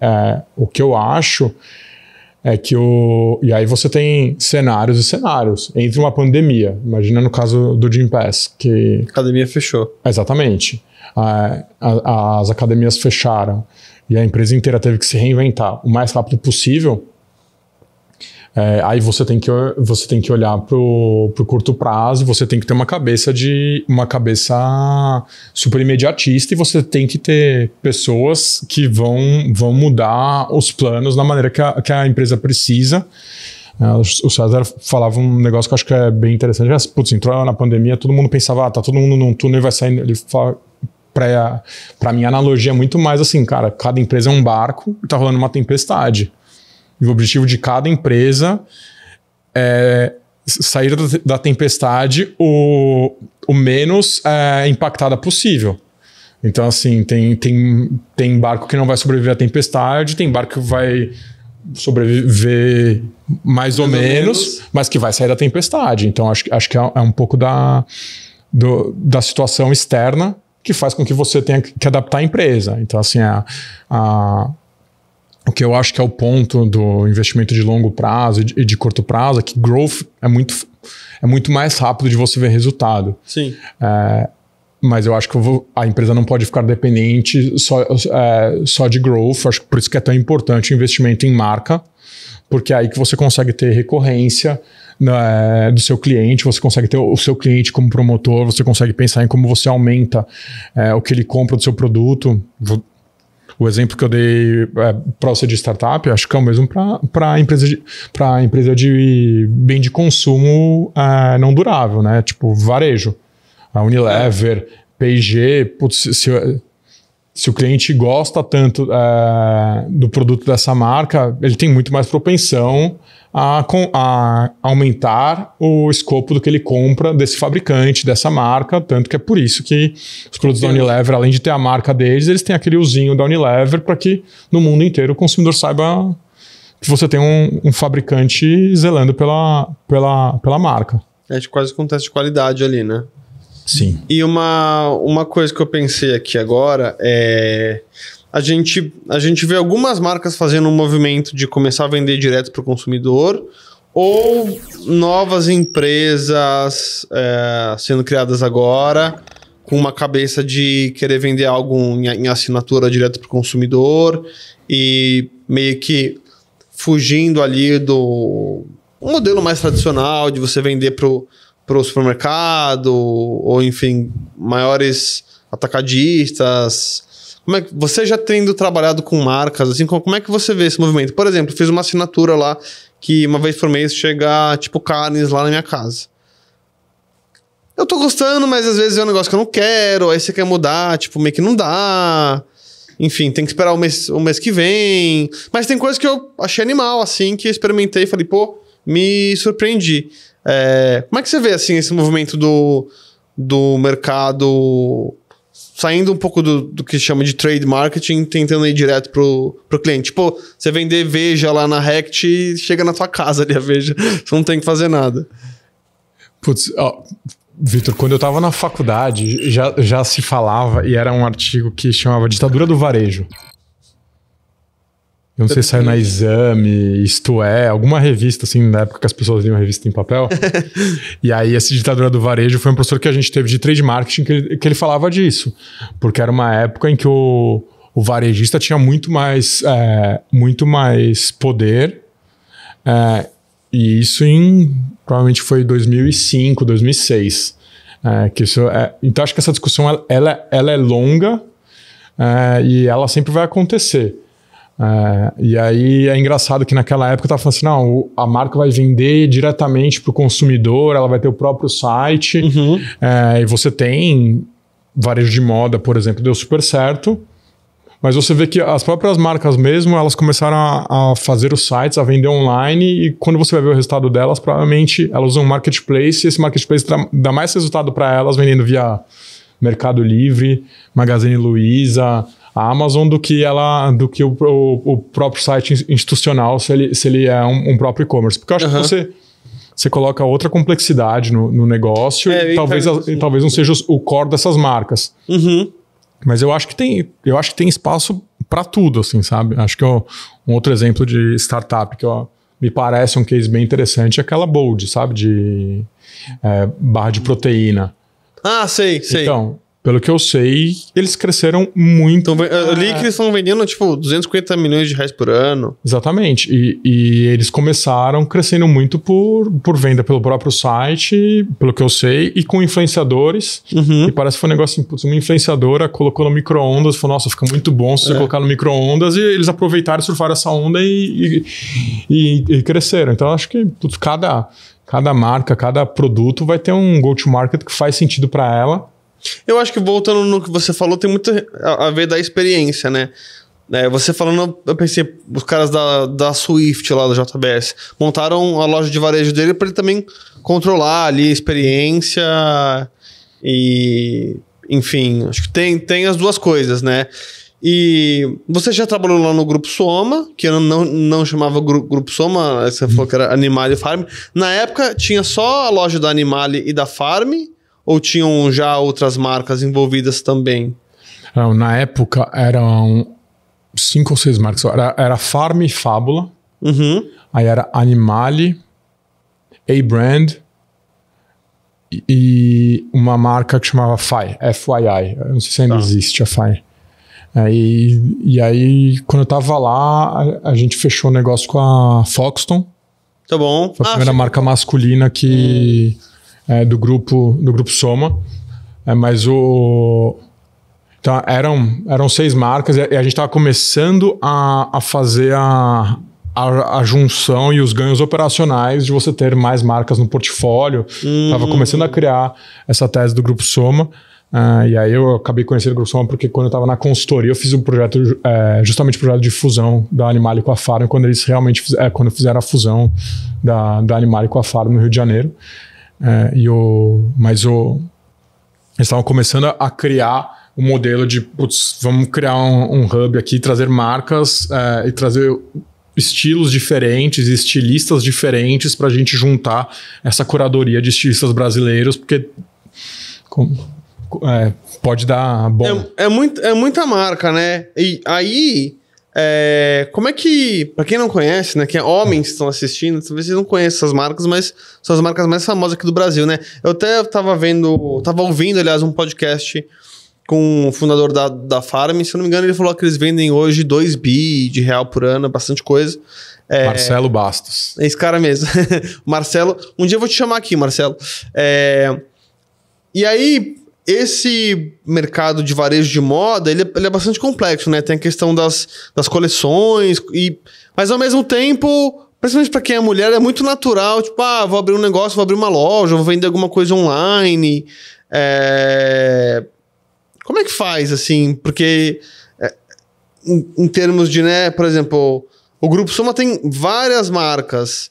O que eu acho é que e aí você tem cenários e cenários. Entre uma pandemia, imagina no caso do Gympass, que... A academia fechou. Exatamente. As academias fecharam e a empresa inteira teve que se reinventar o mais rápido possível. Aí você tem que olhar pro curto prazo, você tem que ter uma cabeça super imediatista, e você tem que ter pessoas que vão mudar os planos na maneira que a empresa precisa. O César falava um negócio que eu acho que é bem interessante. Putz, entrou na pandemia, todo mundo pensava, tá todo mundo num túnel e vai sair. Ele fala, pra mim a analogia é muito mais assim, cara, cada empresa é um barco e tá rolando uma tempestade. E o objetivo de cada empresa é sair da tempestade o menos impactada possível. Então, assim, tem barco que não vai sobreviver à tempestade, tem barco que vai sobreviver mais ou menos, mas que vai sair da tempestade. Então, acho que é um pouco da situação externa que faz com que você tenha que adaptar a empresa. Então, assim, o que eu acho que é o ponto do investimento de longo prazo e de curto prazo é que growth é muito mais rápido de você ver resultado. Sim. Mas eu acho que a empresa não pode ficar dependente só de growth. Acho que por isso que é tão importante o investimento em marca, porque é aí que você consegue ter recorrência do seu cliente, você consegue ter o seu cliente como promotor, você consegue pensar em como você aumenta o que ele compra do seu produto. O exemplo que eu dei para você de startup, acho que é o mesmo para a empresa de bem de consumo não durável, né? Tipo varejo. A Unilever, P&G, putz, se o cliente gosta tanto do produto dessa marca, ele tem muito mais propensão a aumentar o escopo do que ele compra desse fabricante, dessa marca, tanto que é por isso que os produtos da Unilever, além de ter a marca deles, eles têm aquele usinho da Unilever para que no mundo inteiro o consumidor saiba que você tem um fabricante zelando pela marca. É quase um teste de qualidade ali, né? Sim. E uma coisa que eu pensei aqui agora é... A gente vê algumas marcas fazendo um movimento de começar a vender direto para o consumidor, ou novas empresas sendo criadas agora com uma cabeça de querer vender algo em assinatura direto para o consumidor e meio que fugindo ali do modelo mais tradicional de você vender para o supermercado ou, enfim, maiores atacadistas. Você já tendo trabalhado com marcas, assim, como é que você vê esse movimento? Por exemplo, fiz uma assinatura lá que uma vez por mês chega, tipo, carnes lá na minha casa. Eu tô gostando, mas às vezes é um negócio que eu não quero, aí você quer mudar, tipo, meio que não dá. Enfim, tem que esperar o mês que vem. Mas tem coisas que eu achei animal, assim, que eu experimentei e falei, pô, me surpreendi. Como é que você vê, assim, esse movimento do mercado... Saindo um pouco do que chama de trade marketing, tentando ir direto pro cliente. Tipo, você vender Veja lá na Rect e chega na tua casa ali a Veja. Você não tem que fazer nada. Putz, Vitor, quando eu tava na faculdade, já se falava, e era um artigo que chamava Ditadura do Varejo. Eu não sei se saiu na Exame, Isto É, alguma revista, assim, na época que as pessoas liam a revista em papel. E aí, esse Ditadura do Varejo foi um professor que a gente teve de trade marketing que ele falava disso. Porque era uma época em que o varejista tinha muito mais poder. E isso provavelmente foi 2005, 2006. Então, acho que essa discussão ela é longa e ela sempre vai acontecer. E aí é engraçado que naquela época eu estava falando assim, não, a marca vai vender diretamente para o consumidor, ela vai ter o próprio site, e você tem varejo de moda, por exemplo, deu super certo, mas você vê que as próprias marcas mesmo, elas começaram a fazer os sites, a vender online, e quando você vai ver o resultado delas, provavelmente elas usam um marketplace, e esse marketplace dá mais resultado para elas vendendo via Mercado Livre, Magazine Luiza, a Amazon, do que o próprio site institucional, se ele é um próprio e-commerce. Porque eu acho que você coloca outra complexidade no negócio e talvez não seja o core dessas marcas. Mas eu acho que tem espaço para tudo, assim, sabe? Acho que um outro exemplo de startup que me parece um case bem interessante é aquela Bold, sabe? De barra de proteína. Ah, sei. Então, pelo que eu sei, eles cresceram muito. Então, eu li que eles estão vendendo, tipo, 250 milhões de reais por ano. Exatamente. E eles começaram crescendo muito por venda pelo próprio site, pelo que eu sei, e com influenciadores. E parece que foi um negócio assim, uma influenciadora colocou no micro-ondas, falou, nossa, fica muito bom se você colocar no micro-ondas, e eles aproveitaram e surfaram essa onda e cresceram. Então, acho que cada marca, cada produto vai ter um go-to-market que faz sentido para ela. Eu acho que, voltando no que você falou, tem muito a ver da experiência, né? Você falando, eu pensei, os caras da Swift lá, da JBS, montaram a loja de varejo dele para ele também controlar ali a experiência e... Enfim, acho que tem as duas coisas, né? E você já trabalhou lá no Grupo Soma, que eu não chamava Grupo Soma, você falou que era Animale Farm. Na época, tinha só a loja da Animale e da Farm? Ou tinham já outras marcas envolvidas também? Não, na época eram 5 ou 6 marcas. Era Farm e Fábula. Aí era Animale, A-Brand e uma marca que chamava FI, F-Y-I. Eu não sei se ainda existe a FI. E aí, quando eu tava lá, a gente fechou o negócio com a Foxton. Tá bom. Foi a primeira marca masculina que... do grupo Soma, mas então eram 6 marcas e a gente estava começando a fazer a junção e os ganhos operacionais de você ter mais marcas no portfólio. Estava começando a criar essa tese do Grupo Soma. E aí eu acabei conhecendo o Grupo Soma porque quando eu estava na consultoria eu fiz um projeto, justamente o projeto de fusão da Animale com a Farm, quando eles realmente quando fizeram a fusão da Animale com a Farm no Rio de Janeiro. Eles estavam começando a criar um modelo de vamos criar um hub aqui, trazer marcas e trazer estilos diferentes, estilistas diferentes para a gente juntar essa curadoria de estilistas brasileiros, porque pode dar bom. É muita marca, né? E aí... como é que, pra quem não conhece, né, que homens estão assistindo, talvez vocês não conheçam essas marcas, mas são as marcas mais famosas aqui do Brasil, né? Eu até tava ouvindo, aliás, um podcast com o fundador da Farm, se eu não me engano, ele falou que eles vendem hoje 2 bi de real por ano, bastante coisa. Marcelo Bastos. É esse cara mesmo. Marcelo, um dia eu vou te chamar aqui, Marcelo. E aí... Esse mercado de varejo de moda, ele é bastante complexo, né? Tem a questão das coleções, mas ao mesmo tempo, principalmente para quem é mulher, é muito natural. Tipo, vou abrir um negócio, vou abrir uma loja, vou vender alguma coisa online. Como é que faz, assim? Porque em termos de, né? Por exemplo, o Grupo Soma tem várias marcas.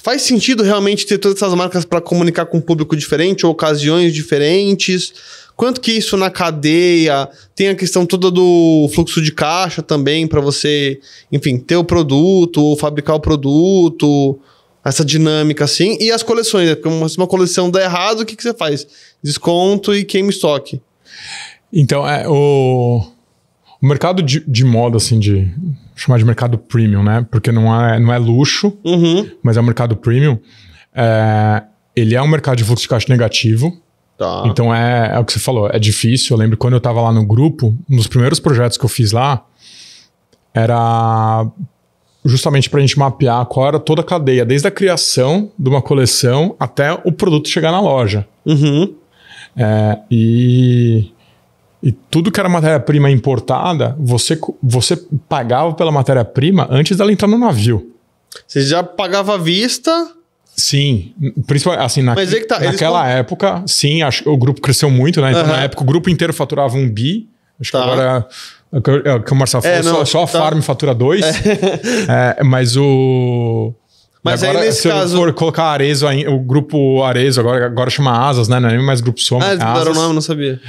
Faz sentido realmente ter todas essas marcas para comunicar com um público diferente ou ocasiões diferentes? Quanto que isso na cadeia? Tem a questão toda do fluxo de caixa também para você, enfim, ter o produto ou fabricar o produto, essa dinâmica assim. E as coleções, né? Porque se uma coleção dá errado, o que você faz? Desconto e queima estoque. Então, o mercado de moda, assim, chamar de mercado premium, né? Porque não é luxo, mas é um mercado premium. Ele é um mercado de fluxo de caixa negativo. Tá. Então é o que você falou, é difícil. Eu lembro quando eu estava lá no grupo, um dos primeiros projetos que eu fiz lá era justamente para a gente mapear qual era toda a cadeia, desde a criação de uma coleção até o produto chegar na loja. E tudo que era matéria-prima importada, você pagava pela matéria-prima antes dela entrar no navio. Você já pagava à vista? Sim, principalmente assim, Mas é que tá, naquela época, sim, o grupo cresceu muito, né? Então, na época, o grupo inteiro faturava 1 bi. Acho que agora, que o Marcelo falou, só a Farm fatura 2. Mas o... Mas agora, aí, nesse se caso... eu for colocar Arezzo, o grupo Arezzo, agora chama Asas, né? Não é nem mais Grupo Soma. eles mudaram o nome, não sabia.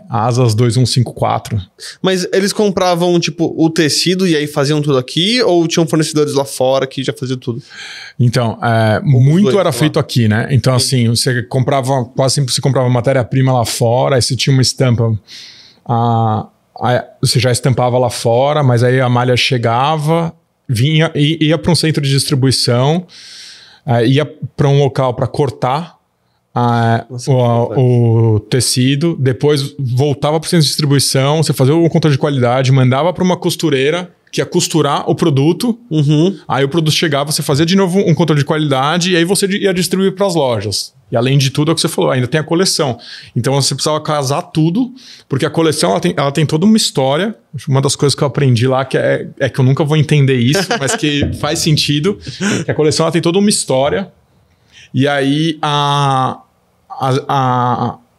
Asas 2154. Mas eles compravam, tipo, o tecido e aí faziam tudo aqui? Ou tinham fornecedores lá fora que já faziam tudo? Então, muito era feito aqui, né? Então, assim, você comprava, quase sempre você comprava matéria-prima lá fora, aí você tinha uma estampa... você já estampava lá fora, mas aí a malha chegava... ia para um centro de distribuição, ia para um local para cortar o tecido, depois voltava para o centro de distribuição, você fazia o controle de qualidade, mandava para uma costureira que ia costurar o produto, aí o produto chegava, você fazia de novo um controle de qualidade e aí você ia distribuir para as lojas. E além de tudo, é o que você falou, ainda tem a coleção. Então você precisava casar tudo, porque a coleção ela tem toda uma história. Uma das coisas que eu aprendi lá, que que eu nunca vou entender isso, mas que faz sentido, que a coleção ela tem toda uma história. E aí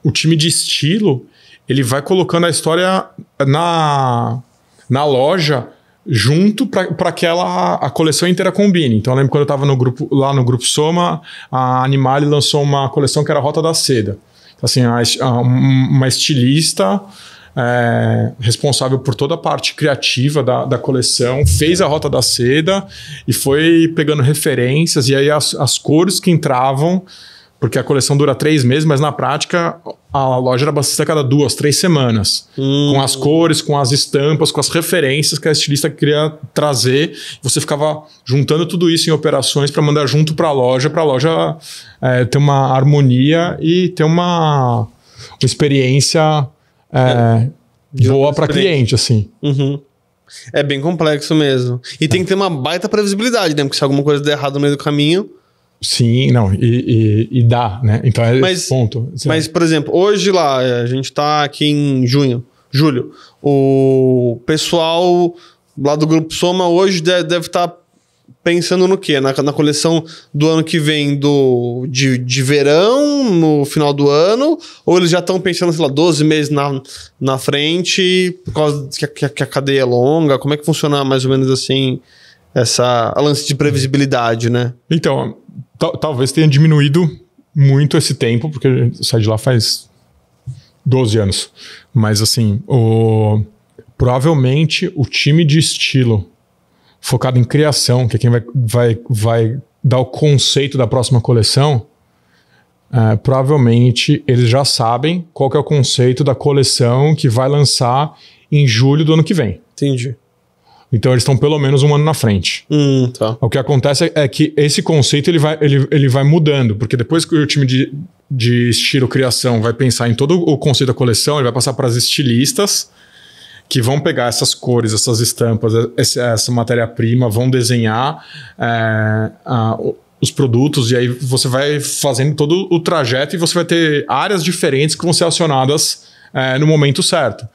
o time de estilo, ele vai colocando a história na loja junto para que a coleção inteira combine. Então eu lembro quando eu estava lá no Grupo Soma, a Animale lançou uma coleção que era a Rota da Seda. Então, assim, uma estilista responsável por toda a parte criativa da coleção, fez a Rota da Seda e foi pegando referências, e aí as cores que entravam, porque a coleção dura 3 meses, mas na prática a loja era abastecida a cada 2, 3 semanas. Com as cores, com as estampas, com as referências que a estilista queria trazer. Você ficava juntando tudo isso em operações para mandar junto para a loja ter uma harmonia e ter uma experiência boa para cliente, assim. É bem complexo mesmo. E tem que ter uma baita previsibilidade, né? Porque se alguma coisa der errado no meio do caminho... Sim, não, e dá, né? Então esse ponto. Mas, por exemplo, hoje lá, a gente tá aqui em julho, o pessoal lá do Grupo Soma hoje deve estar pensando no quê? Na coleção do ano que vem de verão, no final do ano, ou eles já estão pensando, sei lá, 12 meses na frente, por causa que a cadeia é longa? Como é que funciona mais ou menos assim, essa lance de previsibilidade, né? Então... Talvez tenha diminuído muito esse tempo, porque eu saí de lá faz 12 anos. Mas assim, provavelmente o time de estilo focado em criação, que é quem vai dar o conceito da próxima coleção, provavelmente eles já sabem qual que é o conceito da coleção que vai lançar em julho do ano que vem. Entendi. Então eles estão pelo menos 1 ano na frente. Tá. O que acontece é que esse conceito ele vai mudando, porque depois que o time de estilo criação vai pensar em todo o conceito da coleção, ele vai passar para as estilistas, que vão pegar essas cores, essas estampas, essa matéria-prima, vão desenhar os produtos, e aí você vai fazendo todo o trajeto e você vai ter áreas diferentes que vão ser acionadas no momento certo.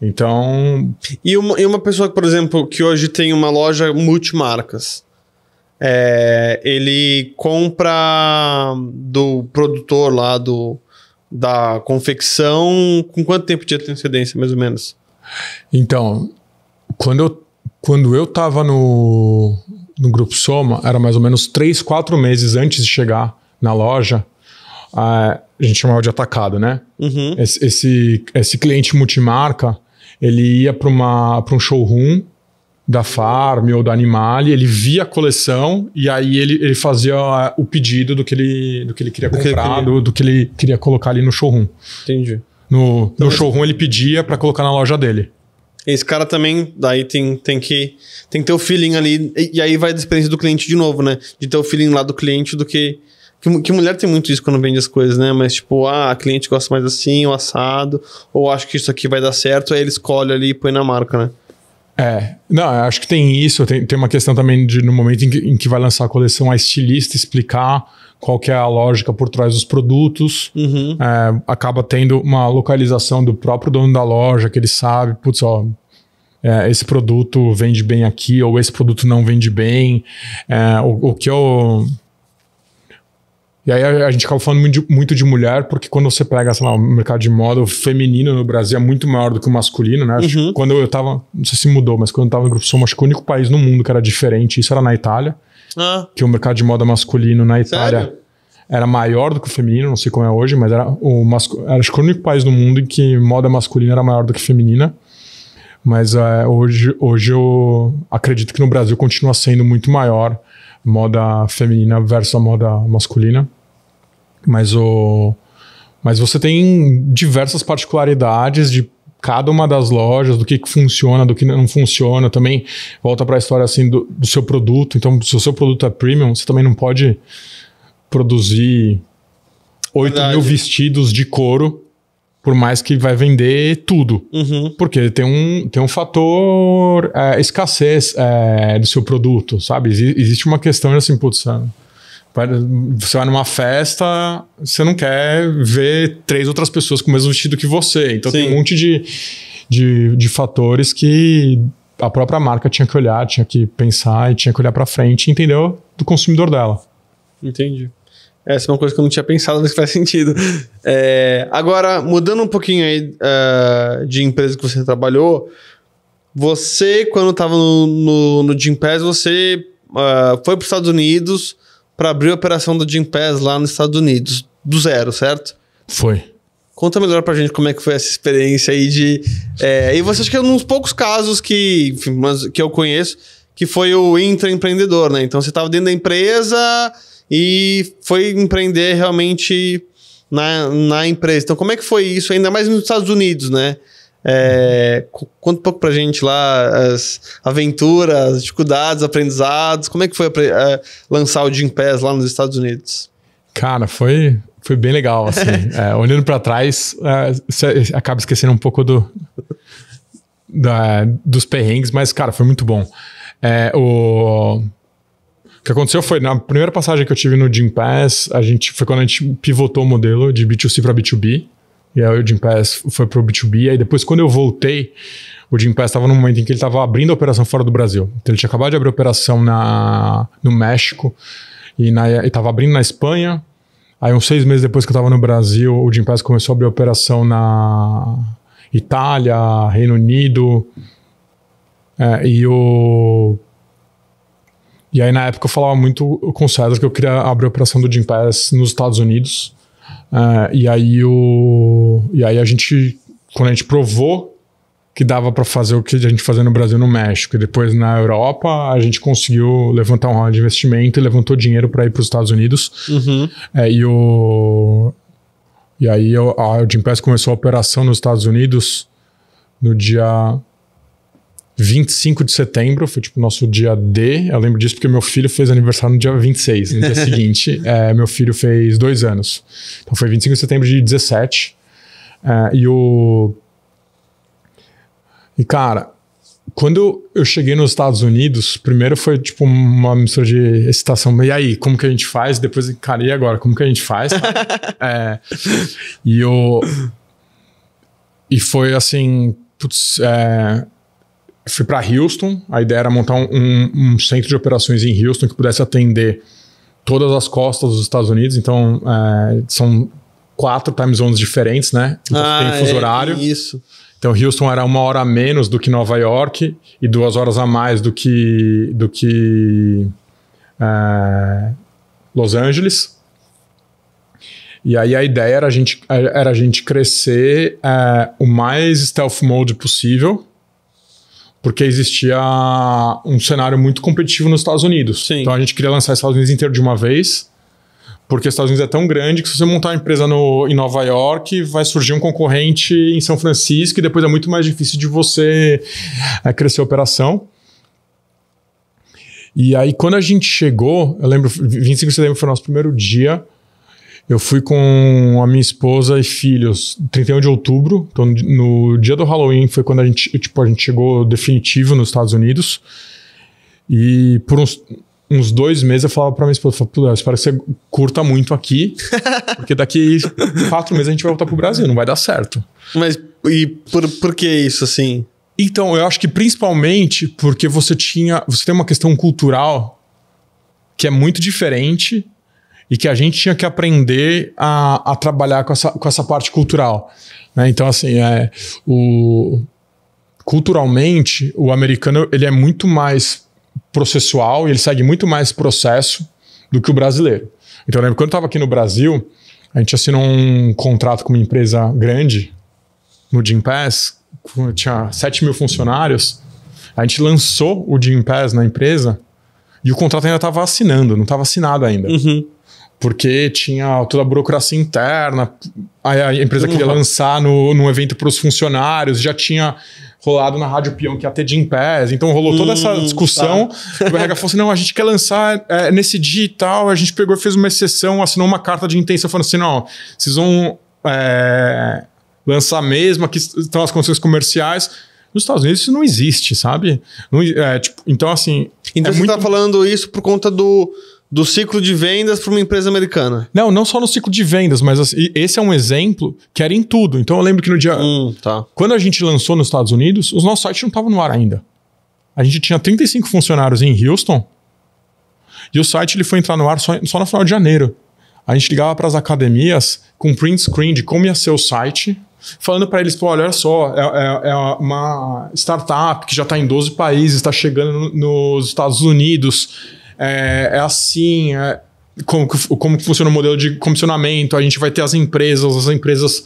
Então... E uma pessoa, por exemplo, que hoje tem uma loja multimarcas, ele compra do produtor lá, da confecção, com quanto tempo de antecedência, mais ou menos? Então, quando eu tava no Grupo Soma, era mais ou menos 3, 4 meses antes de chegar na loja, a gente chamava de atacado, né? Esse cliente multimarca, ele ia para um showroom da Farm ou da Animale, ele via a coleção e aí ele fazia o pedido do que ele queria comprar, do que ele queria colocar ali no showroom. Entendi. No showroom ele pedia para colocar na loja dele. Esse cara também, daí tem que ter o feeling ali, e aí vai da experiência do cliente de novo, né? De ter o feeling lá do cliente do que mulher tem muito isso quando vende as coisas, né? Mas tipo, a cliente gosta mais assim, o assado, ou acho que isso aqui vai dar certo, aí ele escolhe ali e põe na marca, né? Não, eu acho que tem isso, tem uma questão também de no momento em que vai lançar a coleção, a estilista explicar qual que é a lógica por trás dos produtos, acaba tendo uma localização do próprio dono da loja, que ele sabe, putz, ó, esse produto vende bem aqui, ou esse produto não vende bem, o que eu... E aí a gente acaba falando muito de mulher, porque quando você pega, sei lá, o mercado de moda, o feminino no Brasil é muito maior do que o masculino, né? Acho que quando eu tava, não sei se mudou, mas quando eu tava no Grupo Soma, acho que o único país no mundo que era diferente, isso era na Itália, que o mercado de moda masculino na Itália era maior do que o feminino, não sei como é hoje, mas era acho que o único país no mundo em que moda masculina era maior do que feminina. Mas hoje eu acredito que no Brasil continua sendo muito maior moda feminina versus a moda masculina. Mas você tem diversas particularidades de cada uma das lojas, do que funciona, do que não funciona. Também volta para a história assim, do seu produto. Então, se o seu produto é premium, você também não pode produzir 8.000 vestidos de couro, por mais que vai vender tudo. Porque tem um fator escassez do seu produto, sabe? Existe uma questão assim, putz, você vai numa festa, você não quer ver 3 outras pessoas com o mesmo vestido que você. Então tem um monte de fatores que a própria marca tinha que olhar, tinha que pensar e tinha que olhar pra frente e entender do consumidor dela. Entendi. Essa é uma coisa que eu não tinha pensado, mas faz sentido. Agora, mudando um pouquinho aí de empresa que você trabalhou, você, quando estava no Gympass, você foi para os Estados Unidos para abrir a operação do Gympass lá nos Estados Unidos, do zero, certo? Foi. Conta melhor pra gente como é que foi essa experiência aí de... e você acha que é um dos poucos casos que eu conheço, que foi o intraempreendedor, né? Então você estava dentro da empresa... E foi empreender realmente na empresa. Então, como é que foi isso? Ainda mais nos Estados Unidos, né? Conta um pouco pra gente lá as aventuras, as dificuldades, aprendizados. Como é que foi lançar o Gympass lá nos Estados Unidos? Cara, foi bem legal, assim. Olhando pra trás, você acaba esquecendo um pouco dos perrengues, mas, cara, foi muito bom. O que aconteceu foi, na primeira passagem que eu tive no Gympass, foi quando a gente pivotou o modelo de B2C para B2B. E aí o Gympass foi para o B2B. Aí depois, quando eu voltei, o Gympass estava num momento em que ele estava abrindo a operação fora do Brasil. Então ele tinha acabado de abrir a operação no México e estava abrindo na Espanha. Aí uns 6 meses depois que eu estava no Brasil, o Gympass começou a abrir a operação na Itália, Reino Unido. E aí, na época, eu falava muito com o César que eu queria abrir a operação do Gympass nos Estados Unidos. E aí a gente, quando a gente provou que dava para fazer o que a gente fazia no Brasil, no México, e depois na Europa, a gente conseguiu levantar um round de investimento e levantou dinheiro para ir para os Estados Unidos. E aí o Gympass começou a operação nos Estados Unidos no dia 25 de setembro, foi tipo o nosso dia D. Eu lembro disso porque meu filho fez aniversário no dia 26. No dia seguinte, meu filho fez 2 anos. Então foi 25 de setembro de 17. E cara, quando eu cheguei nos Estados Unidos, primeiro foi tipo uma mistura de excitação. E aí, como que a gente faz? Depois, cara, e agora? Como que a gente faz? E foi assim, putz, fui para Houston, a ideia era montar um centro de operações em Houston que pudesse atender todas as costas dos Estados Unidos. Então, são 4 time zones diferentes, né? Então, tem fuso horário. Isso. Então, Houston era 1 hora a menos do que Nova York e 2 horas a mais do que Los Angeles. E aí a ideia era a gente crescer o mais stealth mode possível, porque existia um cenário muito competitivo nos Estados Unidos. Sim. Então a gente queria lançar os Estados Unidos inteiro de uma vez, porque os Estados Unidos é tão grande que se você montar uma empresa em Nova York, vai surgir um concorrente em São Francisco e depois é muito mais difícil de você crescer a operação. E aí quando a gente chegou, eu lembro, 25 de setembro foi o nosso primeiro dia, Eu fui com a minha esposa e filhos 31 de outubro. Então, no dia do Halloween foi quando a gente chegou definitivo nos Estados Unidos. E por uns 2 meses eu falava pra minha esposa, eu espero que você curta muito aqui, porque daqui 4 meses a gente vai voltar pro Brasil, não vai dar certo. Mas e por que isso, assim? Então, eu acho que principalmente porque você tem uma questão cultural que é muito diferente e que a gente tinha que aprender a trabalhar com essa parte cultural, né? Então, assim, culturalmente, o americano ele é muito mais processual e ele segue muito mais processo do que o brasileiro. Então, eu lembro quando eu estava aqui no Brasil, a gente assinou um contrato com uma empresa grande no Gympass, tinha 7 mil funcionários. A gente lançou o Gympass na empresa e o contrato ainda estava assinando, não estava assinado ainda. Uhum. Porque tinha toda a burocracia interna, a empresa queria lançar no evento para os funcionários, já tinha rolado na Rádio Peão que ia ter Gympass, então rolou toda essa discussão. Tá. O RH falou assim, não, a gente quer lançar nesse dia e tal, a gente pegou e fez uma exceção, assinou uma carta de intenção falando assim, não, vocês vão lançar mesmo, aqui estão as condições comerciais. Nos Estados Unidos isso não existe, sabe? Então assim... Então você está falando isso por conta do ciclo de vendas para uma empresa americana. Não só no ciclo de vendas, mas assim, esse é um exemplo que era em tudo. Então eu lembro que no dia... Tá. Quando a gente lançou nos Estados Unidos, os nossos sites não estavam no ar ainda. A gente tinha 35 funcionários em Houston e o site ele foi entrar no ar só no final de janeiro. A gente ligava para as academias com print screen de como ia ser o site, falando para eles, olha só, é uma startup que já está em 12 países, está chegando nos Estados Unidos... assim, como que funciona o modelo de comissionamento, a gente vai ter as empresas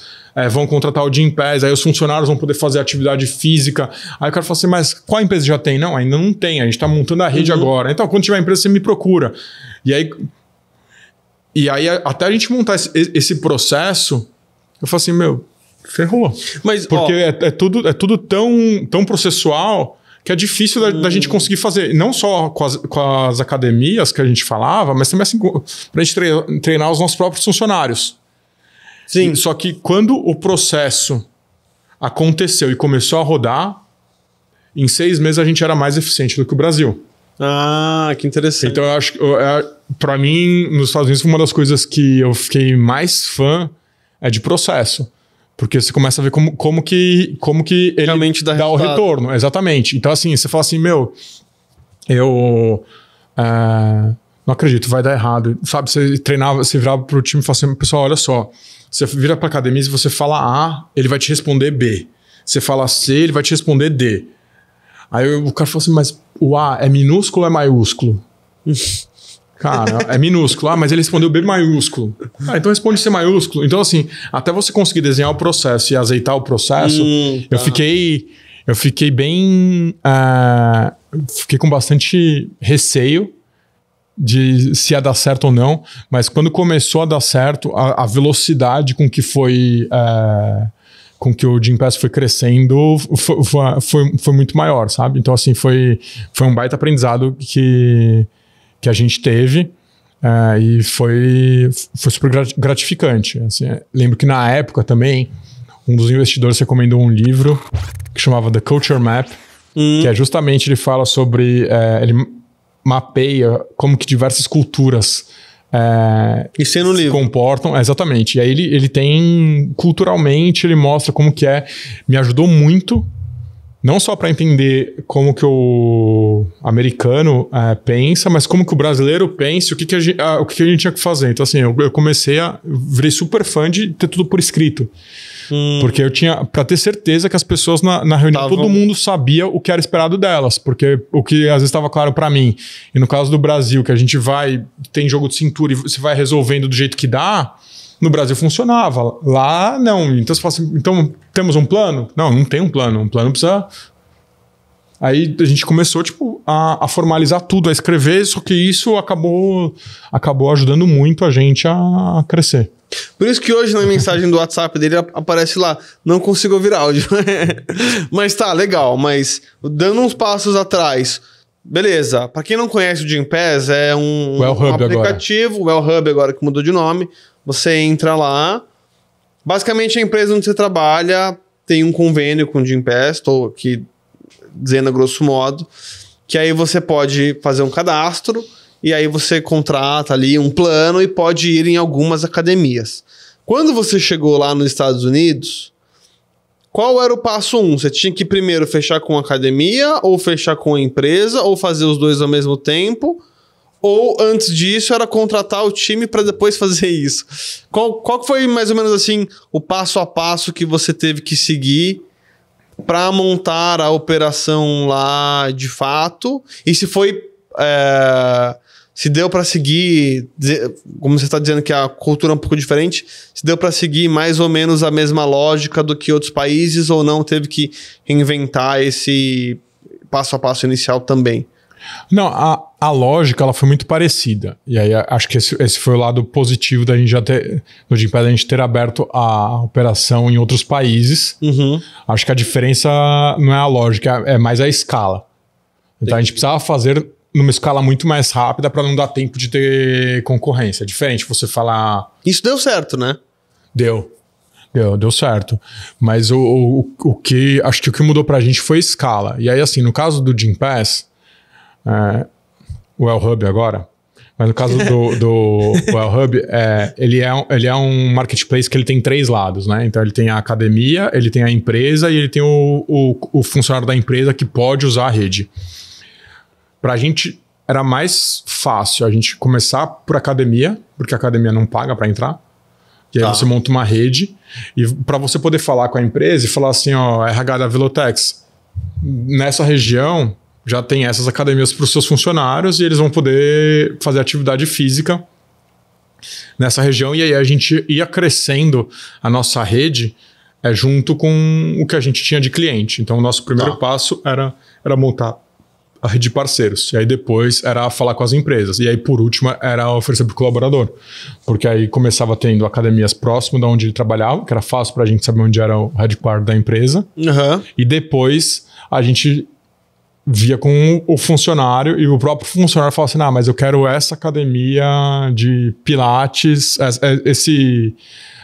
vão contratar o Gympass, aí os funcionários vão poder fazer atividade física. Aí o cara fala assim, mas qual empresa já tem? Não, ainda não tem, a gente está montando a rede agora. Então, quando tiver empresa, você me procura. E aí até a gente montar esse processo, eu falo assim, ferrou. Mas, porque é tudo tão processual... que é difícil da gente conseguir fazer, não só com as academias que a gente falava, mas também assim, pra gente treinar os nossos próprios funcionários. Sim. Só que quando o processo aconteceu e começou a rodar, em 6 meses a gente era mais eficiente do que o Brasil. Ah, que interessante. Então eu acho que, pra mim, nos Estados Unidos, uma das coisas que eu fiquei mais fã é de processo. Porque você começa a ver como que ele realmente dá o retorno. Exatamente. Então, assim, você fala assim, eu não acredito, vai dar errado. Sabe, você treinava, você virava pro time e falava assim, pessoal, olha só, você vira pra academia e você fala A, ele vai te responder B. Você fala C, ele vai te responder D. Aí o cara falou assim, mas o A é minúsculo ou é maiúsculo? Cara, é minúsculo. Mas ele respondeu B maiúsculo. Então responde C maiúsculo. Então, assim, até você conseguir desenhar o processo e azeitar o processo, eu fiquei bem... fiquei com bastante receio de se ia dar certo ou não. Mas quando começou a dar certo, a velocidade com que foi... com que o Gympass foi crescendo foi muito maior, sabe? Então, assim, foi um baita aprendizado que a gente teve e foi super gratificante. Assim, lembro que na época também, um dos investidores recomendou um livro que chamava The Culture Map, que é justamente, ele fala sobre... ele mapeia como que diversas culturas Isso é no livro. comportam. Exatamente. E aí ele tem, culturalmente, ele mostra como que é. Me ajudou muito, não só para entender como que o americano pensa, mas como que o brasileiro pensa, o que a gente tinha que fazer. Então, assim, eu virei super fã de ter tudo por escrito. Porque eu tinha, para ter certeza que as pessoas na reunião, todo mundo sabia o que era esperado delas, porque o que às vezes estava claro para mim, e no caso do Brasil, que a gente tem jogo de cintura e você vai resolvendo do jeito que dá, no Brasil funcionava, lá não. Então você fala assim, então temos um plano? Não tem um plano, precisa... Aí a gente começou a formalizar tudo, a escrever, só que isso acabou ajudando muito a gente a crescer. Por isso que hoje na mensagem do WhatsApp dele aparece lá, não consigo ouvir áudio. Mas tá, legal. Mas dando uns passos atrás, beleza. Para quem não conhece o Gympass, é um aplicativo, o Wellhub agora que mudou de nome. Você entra lá. Basicamente, a empresa onde você trabalha tem um convênio com o Gympass, estou aqui dizendo a grosso modo, que aí você pode fazer um cadastro e aí você contrata ali um plano e pode ir em algumas academias. Quando você chegou lá nos Estados Unidos, qual era o passo 1? Você tinha que primeiro fechar com a academia, ou fechar com a empresa, ou fazer os dois ao mesmo tempo? Ou antes disso era contratar o time para depois fazer isso? Qual foi mais ou menos assim o passo a passo que você teve que seguir para montar a operação lá de fato? E se foi... se deu para seguir, como você está dizendo que a cultura é um pouco diferente, se deu para seguir mais ou menos a mesma lógica do que outros países ou não teve que reinventar esse passo a passo inicial também? Não, a lógica ela foi muito parecida. E aí acho que esse foi o lado positivo da gente já ter, no Gympass, a gente ter aberto a operação em outros países. Uhum. Acho que a diferença não é a lógica, é mais a escala. Então a gente precisava fazer numa escala muito mais rápida para não dar tempo de ter concorrência. É diferente você falar... Isso deu certo, né? Deu certo. Mas o que... Acho que o que mudou pra gente foi a escala. E aí, assim, no caso do Gympass, o Wellhub agora, mas no caso do Wellhub, ele é um marketplace que ele tem 3 lados, né? Então ele tem a academia, ele tem a empresa e ele tem o funcionário da empresa que pode usar a rede. Pra gente era mais fácil a gente começar por academia, porque a academia não paga para entrar. E aí você monta uma rede e para você poder falar com a empresa e falar assim, ó, RH da Velotex, nessa região já tem essas academias para os seus funcionários e eles vão poder fazer atividade física nessa região. E aí a gente ia crescendo a nossa rede junto com o que a gente tinha de cliente. Então o nosso primeiro passo era montar a rede de parceiros. E aí depois era falar com as empresas. E aí por último era oferecer para o colaborador. Porque aí começava tendo academias próximas de onde ele trabalhava, que era fácil para a gente saber onde era o headquarter da empresa. Uhum. E depois a gente via com o funcionário e o próprio funcionário falava assim, mas eu quero essa academia de pilates, esse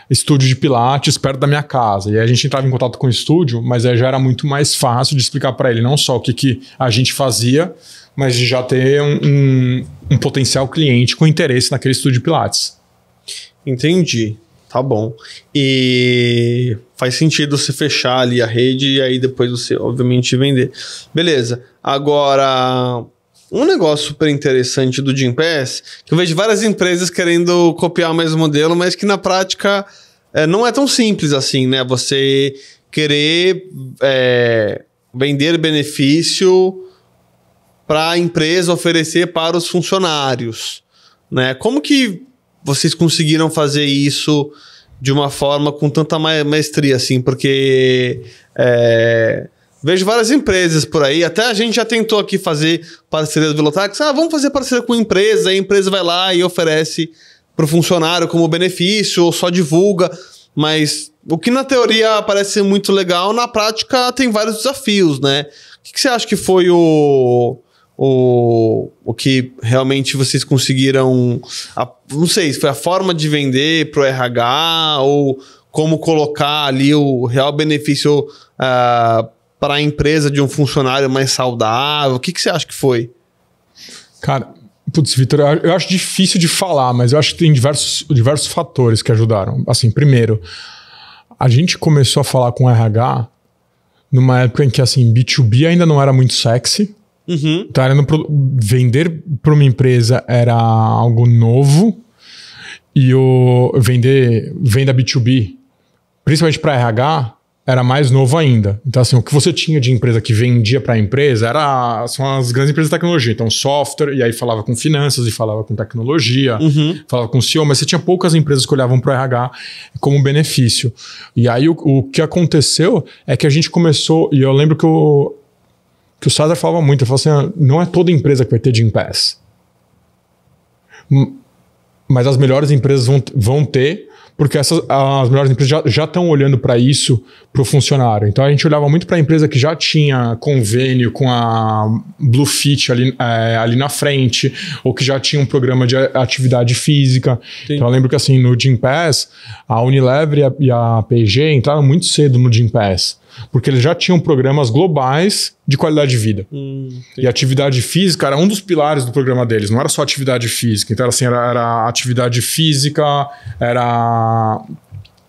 estúdio de pilates perto da minha casa. E aí a gente entrava em contato com o estúdio, mas aí já era muito mais fácil de explicar para ele não só o que a gente fazia, mas de já ter um potencial cliente com interesse naquele estúdio de pilates. Entendi. Tá bom. E faz sentido você fechar ali a rede e aí depois você, obviamente, vender. Beleza. Agora, um negócio super interessante do Gympass, que eu vejo várias empresas querendo copiar o mesmo modelo, mas que na prática não é tão simples assim, né? Você querer vender benefício para a empresa oferecer para os funcionários, né? Como que vocês conseguiram fazer isso de uma forma com tanta maestria, assim? Porque vejo várias empresas por aí, até a gente já tentou aqui fazer parceria do Velotex, vamos fazer parceria com a empresa, aí a empresa vai lá e oferece para o funcionário como benefício, ou só divulga, mas o que na teoria parece muito legal, na prática tem vários desafios, né? O que você acha que foi o que realmente vocês conseguiram... não sei se foi a forma de vender para o RH ou como colocar ali o real benefício para a empresa de um funcionário mais saudável. O que você acha que foi? Cara, putz, Vitor, eu acho difícil de falar, mas eu acho que tem diversos fatores que ajudaram. Assim, primeiro, a gente começou a falar com o RH numa época em que assim, B2B ainda não era muito sexy. Uhum. Então, vender para uma empresa era algo novo e venda B2B, principalmente para RH, era mais novo ainda. Então, assim, o que você tinha de empresa que vendia para a empresa são as grandes empresas de tecnologia. Então, software, e aí falava com finanças, e falava com tecnologia, falava com CEO, mas você tinha poucas empresas que olhavam para o RH como benefício. E aí, o que aconteceu é que a gente começou, e eu lembro que o César falava muito, ele falava assim, não é toda empresa que vai ter Gympass. Mas as melhores empresas vão ter, porque as melhores empresas já estão olhando para isso, para o funcionário. Então a gente olhava muito para a empresa que já tinha convênio com a Bluefit ali na frente, ou que já tinha um programa de atividade física. Sim. Então eu lembro que assim, no Gympass, a Unilever e a P&G entraram muito cedo no Gympass, porque eles já tinham programas globais de qualidade de vida. E a atividade física era um dos pilares do programa deles, não era só atividade física. Então, assim, era atividade física, era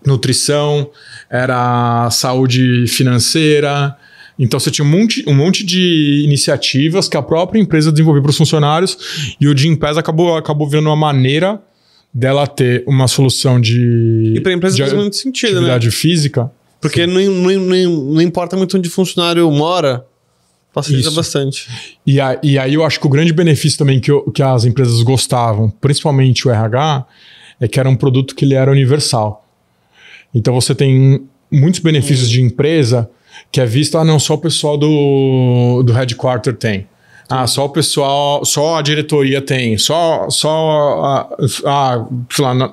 nutrição, era saúde financeira. Então, você tinha um monte de iniciativas que a própria empresa desenvolveu para os funcionários, e o Gympass acabou virando uma maneira dela ter uma solução de... E para a empresa faz muito sentido, atividade física. Porque não importa muito onde o funcionário mora, facilita bastante. E aí eu acho que o grande benefício também que as empresas gostavam, principalmente o RH, é que era um produto que ele era universal. Então você tem muitos benefícios de empresa que é visto, não só o pessoal do headquarter tem. Só o pessoal, só a diretoria tem, sei lá,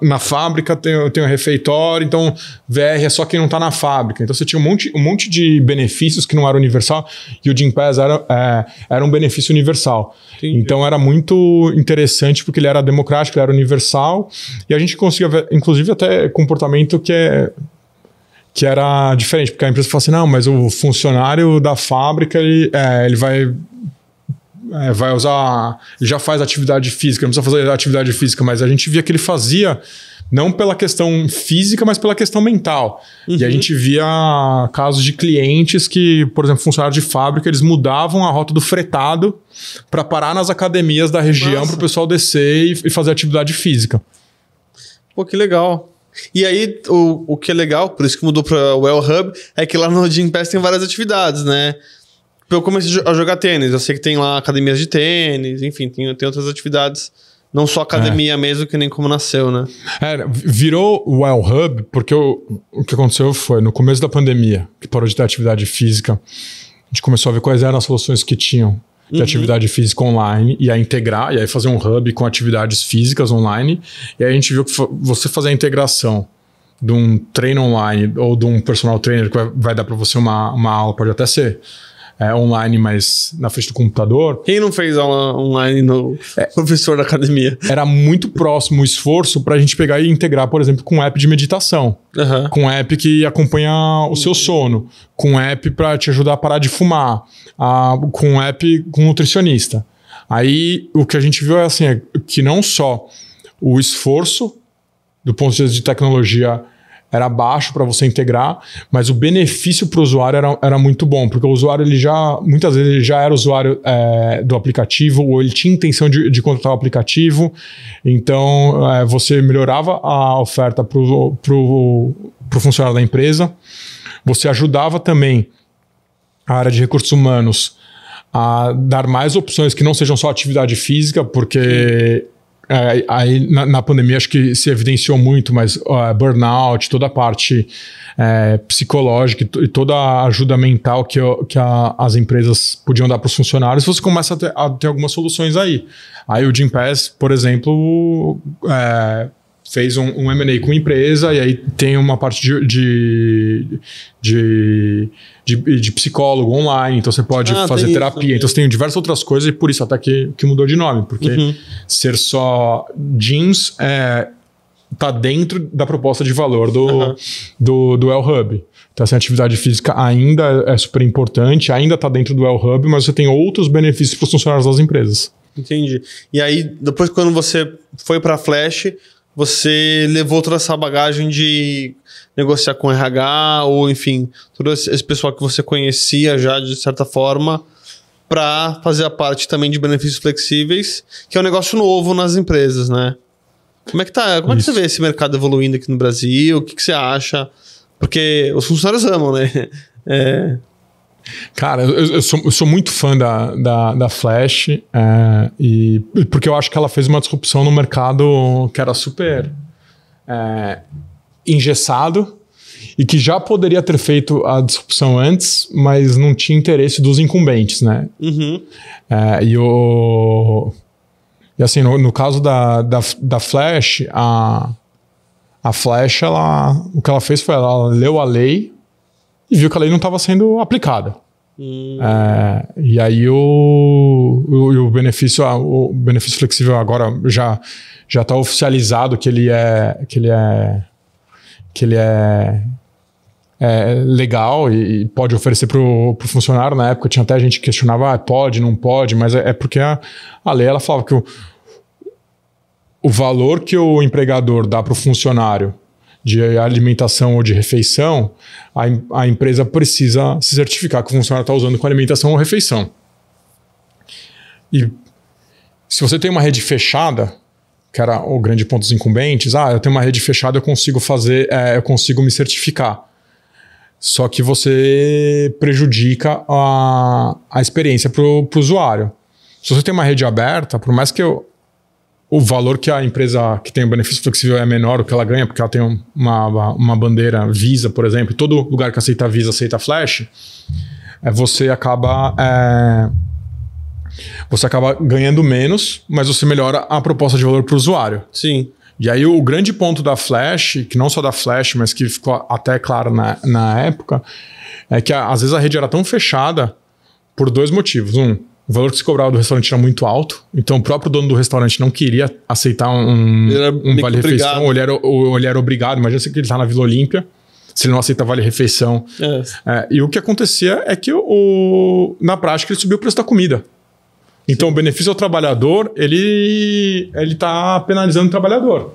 na fábrica tem um refeitório, então VR é só quem não está na fábrica. Então você tinha um monte de benefícios que não era universal, e o Gympass era um benefício universal. Entendi. Então era muito interessante porque ele era democrático, ele era universal, e a gente conseguia ver, inclusive, até comportamento que era diferente, porque a empresa fala assim, não, mas o funcionário da fábrica, ele vai usar, ele já faz atividade física, não precisa fazer atividade física, mas a gente via que ele fazia não pela questão física, mas pela questão mental. E a gente via casos de clientes que, por exemplo, funcionários de fábrica, eles mudavam a rota do fretado para parar nas academias da região para o pessoal descer e fazer atividade física. Pô, que legal. E aí, o que é legal, por isso que mudou para o Well Hub, é que lá no Gympass tem várias atividades, né? Eu comecei a jogar tênis, eu sei que tem lá academias de tênis, enfim, tem outras atividades, não só academia mesmo, que nem como nasceu, né? Virou o Well Hub, porque o que aconteceu foi, no começo da pandemia, que parou de ter atividade física, a gente começou a ver quais eram as soluções que tinham de atividade física online, e a integrar, e aí fazer um hub com atividades físicas online, e aí a gente viu que você fazer a integração de um treino online ou de um personal trainer que vai dar para você uma aula, pode até ser online, mas na frente do computador. Quem não fez aula online no professor da academia? Era muito próximo o esforço para a gente pegar e integrar, por exemplo, com um app de meditação, com um app que acompanha o seu sono, com um app para te ajudar a parar de fumar, com um app com nutricionista. Aí o que a gente viu é assim, que não só o esforço do ponto de vista de tecnologia era baixo para você integrar, mas o benefício para o usuário era muito bom, porque o usuário, muitas vezes, ele já era usuário do aplicativo, ou ele tinha intenção de contratar o aplicativo, então você melhorava a oferta para o funcionário da empresa, você ajudava também a área de recursos humanos a dar mais opções que não sejam só atividade física, porque... aí na pandemia acho que se evidenciou muito, mas burnout, toda a parte psicológica e toda a ajuda mental que as empresas podiam dar para os funcionários, você começa a ter algumas soluções aí. Aí o Gympass, por exemplo, fez um M&A com a empresa, e aí tem uma parte de psicólogo online, então você pode fazer terapia. Então você tem diversas outras coisas, e por isso até que mudou de nome, porque ser só jeans tá dentro da proposta de valor do Well Hub. Então assim, a atividade física ainda é super importante, ainda tá dentro do Well Hub, mas você tem outros benefícios para os funcionários das empresas. Entendi. E aí, depois quando você foi para a Flash, você levou toda essa bagagem de negociar com RH, ou enfim, todo esse pessoal que você conhecia já de certa forma, para fazer a parte também de benefícios flexíveis, que é um negócio novo nas empresas, né? Como é que tá? Como é que você vê esse mercado evoluindo aqui no Brasil? O que você acha? Porque os funcionários amam, né? Cara, eu sou muito fã da Flash, e porque eu acho que ela fez uma disrupção no mercado que era super engessado, e que já poderia ter feito a disrupção antes, mas não tinha interesse dos incumbentes, né? E assim, no caso da Flash, a A Flash, o que ela fez foi, ela leu a lei e viu que a lei não estava sendo aplicada. E aí o benefício flexível agora já está oficializado que ele é legal e pode oferecer para o funcionário. Na época tinha até gente que questionava, pode, não pode, mas é porque a lei ela falava que o valor que o empregador dá para o funcionário de alimentação ou de refeição, a empresa precisa se certificar que o funcionário está usando com alimentação ou refeição. E se você tem uma rede fechada, que era o grande ponto dos incumbentes, eu tenho uma rede fechada, eu consigo me certificar. Só que você prejudica a experiência para o usuário. Se você tem uma rede aberta, por mais que o valor que a empresa que tem o benefício flexível é menor, o que ela ganha, porque ela tem uma bandeira Visa, por exemplo, e todo lugar que aceita Visa aceita Flash, você acaba ganhando menos, mas você melhora a proposta de valor para o usuário. Sim. E aí o grande ponto da Flash, que não só da Flash, mas que ficou até claro na época, é que às vezes a rede era tão fechada por dois motivos. O valor que se cobrava do restaurante era muito alto, então o próprio dono do restaurante não queria aceitar um vale-refeição, ou ele era obrigado. Imagina que ele está na Vila Olímpia, se ele não aceita vale-refeição. E o que acontecia é que na prática ele subiu o preço da comida. Então o benefício ao trabalhador, ele está penalizando o trabalhador.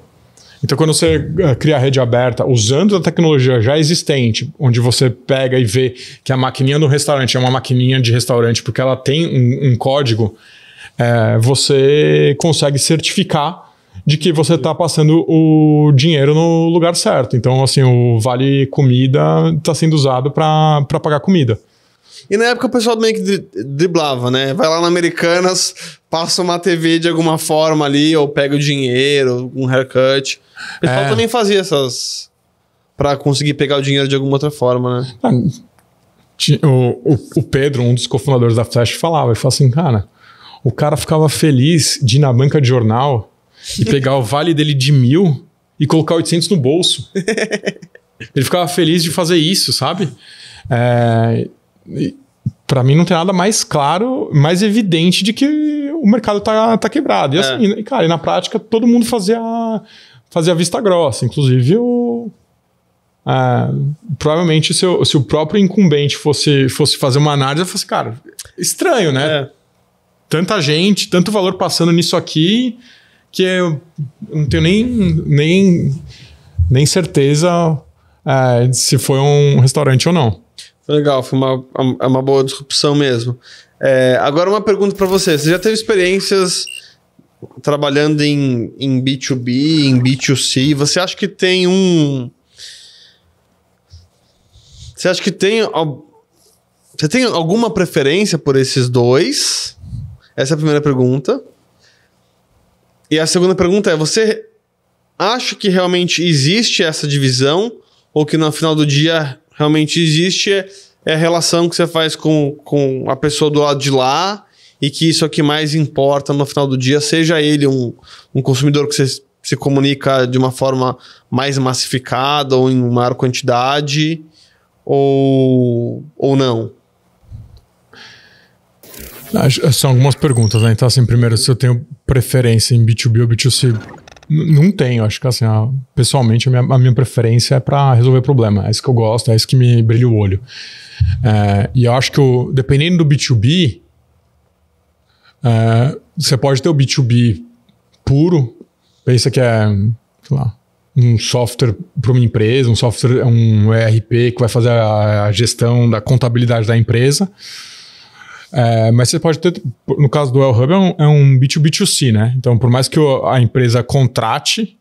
Então quando você cria a rede aberta, usando a tecnologia já existente, onde você pega e vê que a maquininha do restaurante é uma maquininha de restaurante porque ela tem um código, você consegue certificar de que você está passando o dinheiro no lugar certo. Então assim, o Vale Comida está sendo usado para pagar comida. E na época o pessoal meio que driblava, né? Vai lá na Americanas, passa uma TV de alguma forma ali, ou pega o dinheiro, um haircut. O pessoal também fazia essas... pra conseguir pegar o dinheiro de alguma outra forma, né? O Pedro, um dos cofundadores da Flash, ele falava assim, cara, o cara ficava feliz de ir na banca de jornal e pegar o vale dele de 1.000 e colocar 800 no bolso. Ele ficava feliz de fazer isso, sabe? Para mim não tem nada mais claro, mais evidente de que o mercado tá quebrado. E assim, cara, e na prática todo mundo fazia vista grossa. Inclusive, provavelmente se o próprio incumbente fosse fazer uma análise, eu fosse, cara, estranho, né? Tanta gente, tanto valor passando nisso aqui, que eu não tenho nem certeza se foi um restaurante ou não. Legal, foi uma boa disrupção mesmo. Agora uma pergunta para você. Você já teve experiências trabalhando em B2B, em B2C? Você acha que tem Você tem alguma preferência por esses dois? Essa é a primeira pergunta. E a segunda pergunta é, você acha que realmente existe essa divisão? Ou que no final do dia realmente existe a relação que você faz com a pessoa do lado de lá e que isso é o que mais importa no final do dia, seja ele um consumidor que você se comunica de uma forma mais massificada ou em maior quantidade ou não? São algumas perguntas, né? Então, assim, primeiro, se eu tenho preferência em B2B ou B2C, não tenho. Acho que, assim, pessoalmente, a minha preferência é para resolver problema. É isso que eu gosto, é isso que me brilha o olho. E eu acho que, dependendo do B2B, você pode ter o B2B puro, pensa que é, sei lá, um software para uma empresa, um software, um ERP que vai fazer a gestão da contabilidade da empresa. Mas você pode ter, no caso do L-Hub, é um B2B2C, né? Então, por mais que a empresa contrate,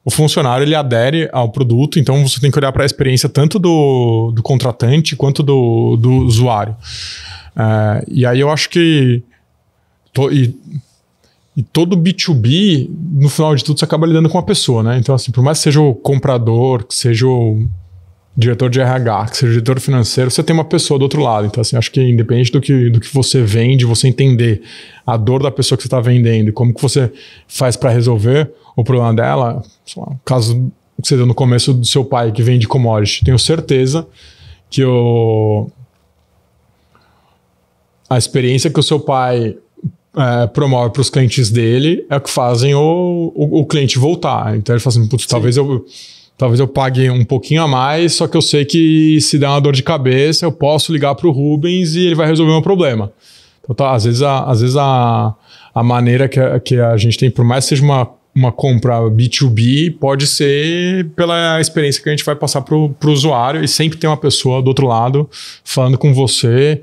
o funcionário ele adere ao produto, então você tem que olhar para a experiência tanto do contratante quanto do usuário. E aí eu acho que todo B2B, no final de tudo, você acaba lidando com uma pessoa, né? Então, assim, por mais que seja o comprador, que seja o diretor de RH, que seja o diretor financeiro, você tem uma pessoa do outro lado. Então, assim, acho que independente do que você vende, você entender a dor da pessoa que você está vendendo e como que você faz para resolver o problema dela, o caso que você deu no começo do seu pai, que vende commodity. Tenho certeza que a experiência que o seu pai promove para os clientes dele é o que fazem o cliente voltar. Então ele fala assim, putz, talvez eu pague um pouquinho a mais, só que eu sei que se der uma dor de cabeça, eu posso ligar para o Rubens e ele vai resolver o meu problema. Então, tá, às vezes a maneira que a gente tem, por mais que seja uma compra B2B, pode ser pela experiência que a gente vai passar para o usuário, e sempre tem uma pessoa do outro lado falando com você,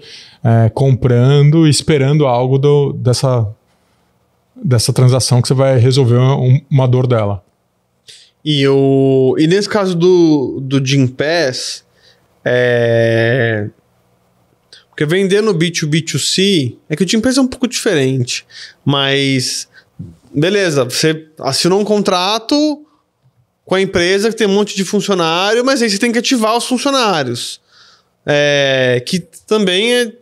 comprando, esperando algo dessa transação que você vai resolver uma dor dela. E nesse caso do Gympass, porque vender no B2B2C, é que o Gympass é um pouco diferente, mas beleza, você assinou um contrato com a empresa que tem um monte de funcionário, mas aí você tem que ativar os funcionários. Que também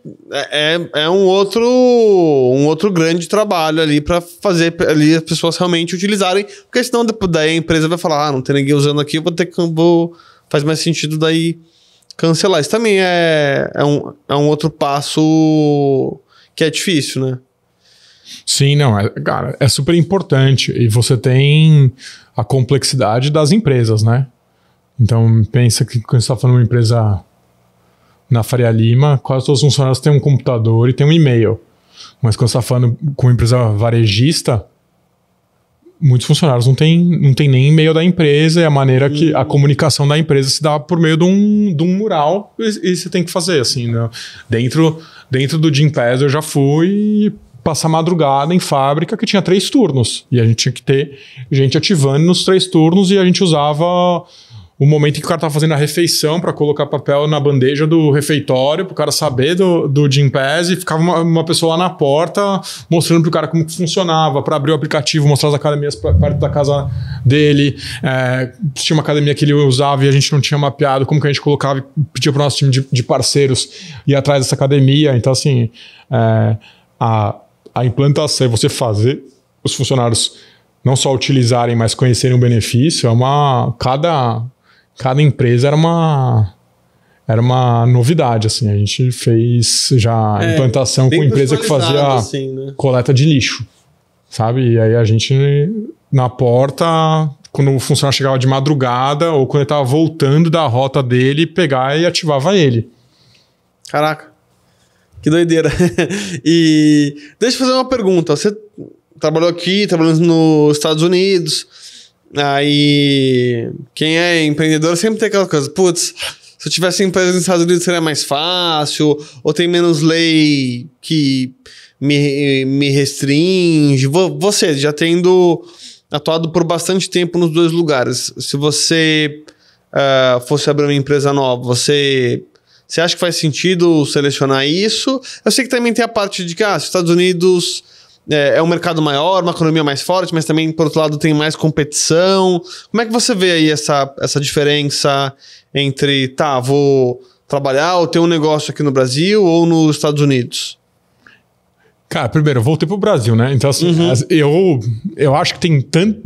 é um outro grande trabalho ali para fazer ali as pessoas realmente utilizarem, porque senão daí a empresa vai falar, não tem ninguém usando aqui, faz mais sentido daí cancelar. Isso também é um outro passo que é difícil, né? Sim, não, cara, é super importante. E você tem a complexidade das empresas, né? Então, pensa que quando você está falando de uma empresa na Faria Lima, quase todos os funcionários têm um computador e têm um e-mail. Mas quando você está falando com uma empresa varejista, muitos funcionários não tem nem e-mail da empresa, e a maneira que a comunicação da empresa se dá por meio de um mural, e você tem que fazer, assim, né? Dentro do Gympass eu já fui passar madrugada em fábrica que tinha 3 turnos, e a gente tinha que ter gente ativando nos 3 turnos, e a gente usava o momento em que o cara tava fazendo a refeição para colocar papel na bandeja do refeitório, pro cara saber do Gympass, e ficava uma pessoa lá na porta mostrando pro cara como que funcionava, para abrir o aplicativo, mostrar as academias perto da casa dele. Tinha uma academia que ele usava e a gente não tinha mapeado, como que a gente colocava e pedia pro nosso time de parceiros ir atrás dessa academia. Então, assim, a implantação, você fazer os funcionários não só utilizarem, mas conhecerem o benefício, cada empresa era uma novidade, assim. A gente fez já implantação com empresa que fazia assim, né? Coleta de lixo, sabe? E aí a gente, na porta, quando o funcionário chegava de madrugada ou quando ele estava voltando da rota dele, pegar e ativava ele. Caraca, que doideira. E deixa eu fazer uma pergunta. Você trabalhou aqui, trabalhando nos Estados Unidos... Aí, quem é empreendedor sempre tem aquela coisa, putz, se eu tivesse empresa nos Estados Unidos seria mais fácil, ou tem menos lei que me restringe. Você, já tendo atuado por bastante tempo nos 2 lugares, se você fosse abrir uma empresa nova, você acha que faz sentido selecionar isso? Eu sei que também tem a parte de que os Estados Unidos... é um mercado maior, uma economia mais forte, mas também, por outro lado, tem mais competição. Como é que você vê aí essa diferença entre, vou trabalhar ou ter um negócio aqui no Brasil ou nos Estados Unidos? Cara, primeiro, eu voltei pro Brasil, né? Então, assim, eu acho que tem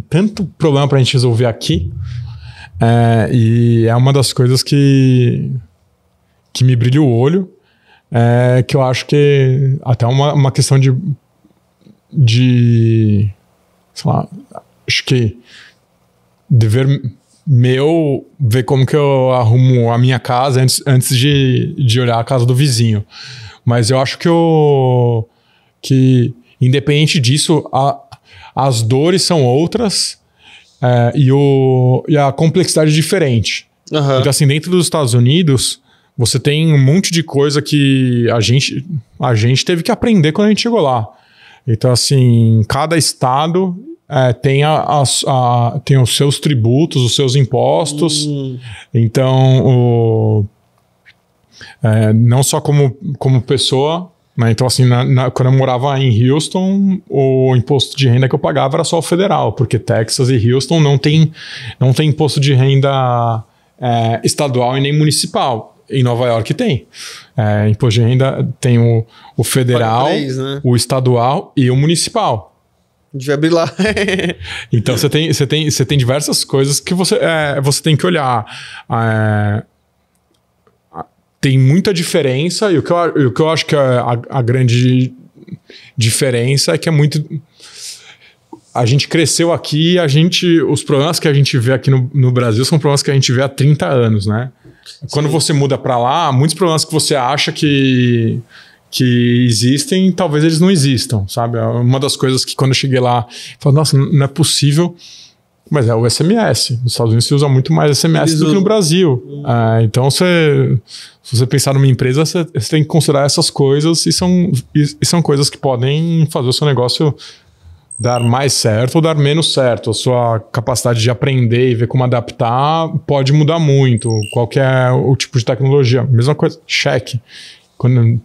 tanto problema pra gente resolver aqui, e é uma das coisas que me brilha o olho, que eu acho que até uma questão sei lá, acho que dever meu ver como que eu arrumo a minha casa antes de olhar a casa do vizinho. Mas eu acho que independente disso, as dores são outras, e a complexidade é diferente. Uhum. Então, assim, dentro dos Estados Unidos, você tem um monte de coisa que a gente teve que aprender quando a gente chegou lá. Então, assim, cada estado tem os seus tributos, os seus impostos. Então, não só como pessoa, né? Então, assim, quando eu morava em Houston, o imposto de renda que eu pagava era só o federal, porque Texas e Houston não tem imposto de renda estadual e nem municipal. Em Nova York tem. Imposto de renda tem o federal, 3, né? O estadual e o municipal. Devia abrir lá. Então você tem diversas coisas que você tem que olhar. Tem muita diferença, e o que eu acho que é a grande diferença é que é muito... A gente cresceu aqui, os problemas que a gente vê aqui no Brasil são problemas que a gente vê há 30 anos, né? Quando você muda para lá, muitos problemas que você acha que existem, talvez eles não existam, sabe? Uma das coisas que quando eu cheguei lá, eu falei, nossa, não é possível, mas é o SMS. Nos Estados Unidos se usa muito mais SMS do que no Brasil. Então, se você pensar numa empresa, você tem que considerar essas coisas, e são coisas que podem fazer o seu negócio dar mais certo ou dar menos certo. A sua capacidade de aprender e ver como adaptar pode mudar muito. Qual que é o tipo de tecnologia? Mesma coisa, cheque. Quando eu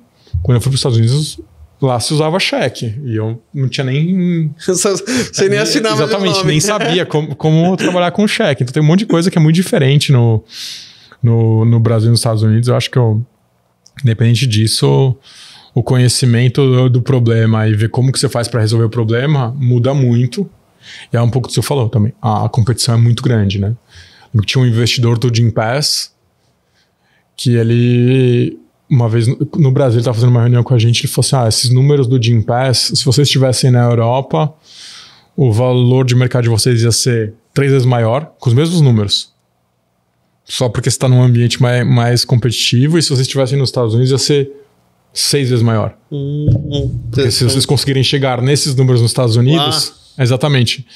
fui para os Estados Unidos, lá se usava cheque. E eu não tinha nem... Você nem assinava. Exatamente, nem sabia como trabalhar com cheque. Então tem um monte de coisa que é muito diferente no Brasil e nos Estados Unidos. Eu acho que, independente disso, o conhecimento do problema e ver como que você faz para resolver o problema muda muito. E é um pouco do que você falou também. A competição é muito grande, né? Tinha um investidor do Gympass que ele... Uma vez no Brasil, ele estava fazendo uma reunião com a gente, ele falou assim, esses números do Gympass, se vocês estivessem na Europa, o valor de mercado de vocês ia ser 3 vezes maior, com os mesmos números. Só porque você está num ambiente mais competitivo, e se vocês estivessem nos Estados Unidos, ia ser 6 vezes maior. Porque se vocês conseguirem chegar nesses números nos Estados Unidos... Exatamente.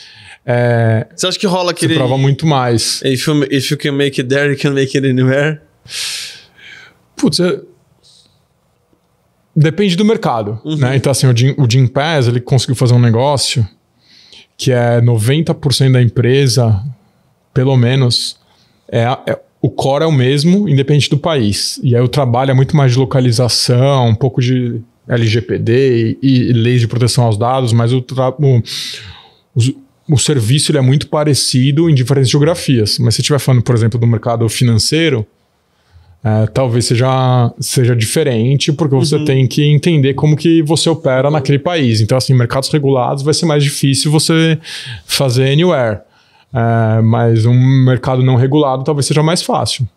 Você acha que rola aquele... Você prova muito mais. If you can make it there, you can make it anywhere? Putz, depende do mercado, né? Então, assim, o Gympass, ele conseguiu fazer um negócio que é 90% da empresa, pelo menos, o core é o mesmo, independente do país. E aí o trabalho é muito mais de localização, um pouco de LGPD e leis de proteção aos dados, mas o serviço ele é muito parecido em diferentes geografias. Mas se você estiver falando, por exemplo, do mercado financeiro, talvez seja diferente, porque você tem que entender como que você opera naquele país. Então, assim, mercados regulados vai ser mais difícil você fazer anywhere. Mas um mercado não regulado talvez seja mais fácil.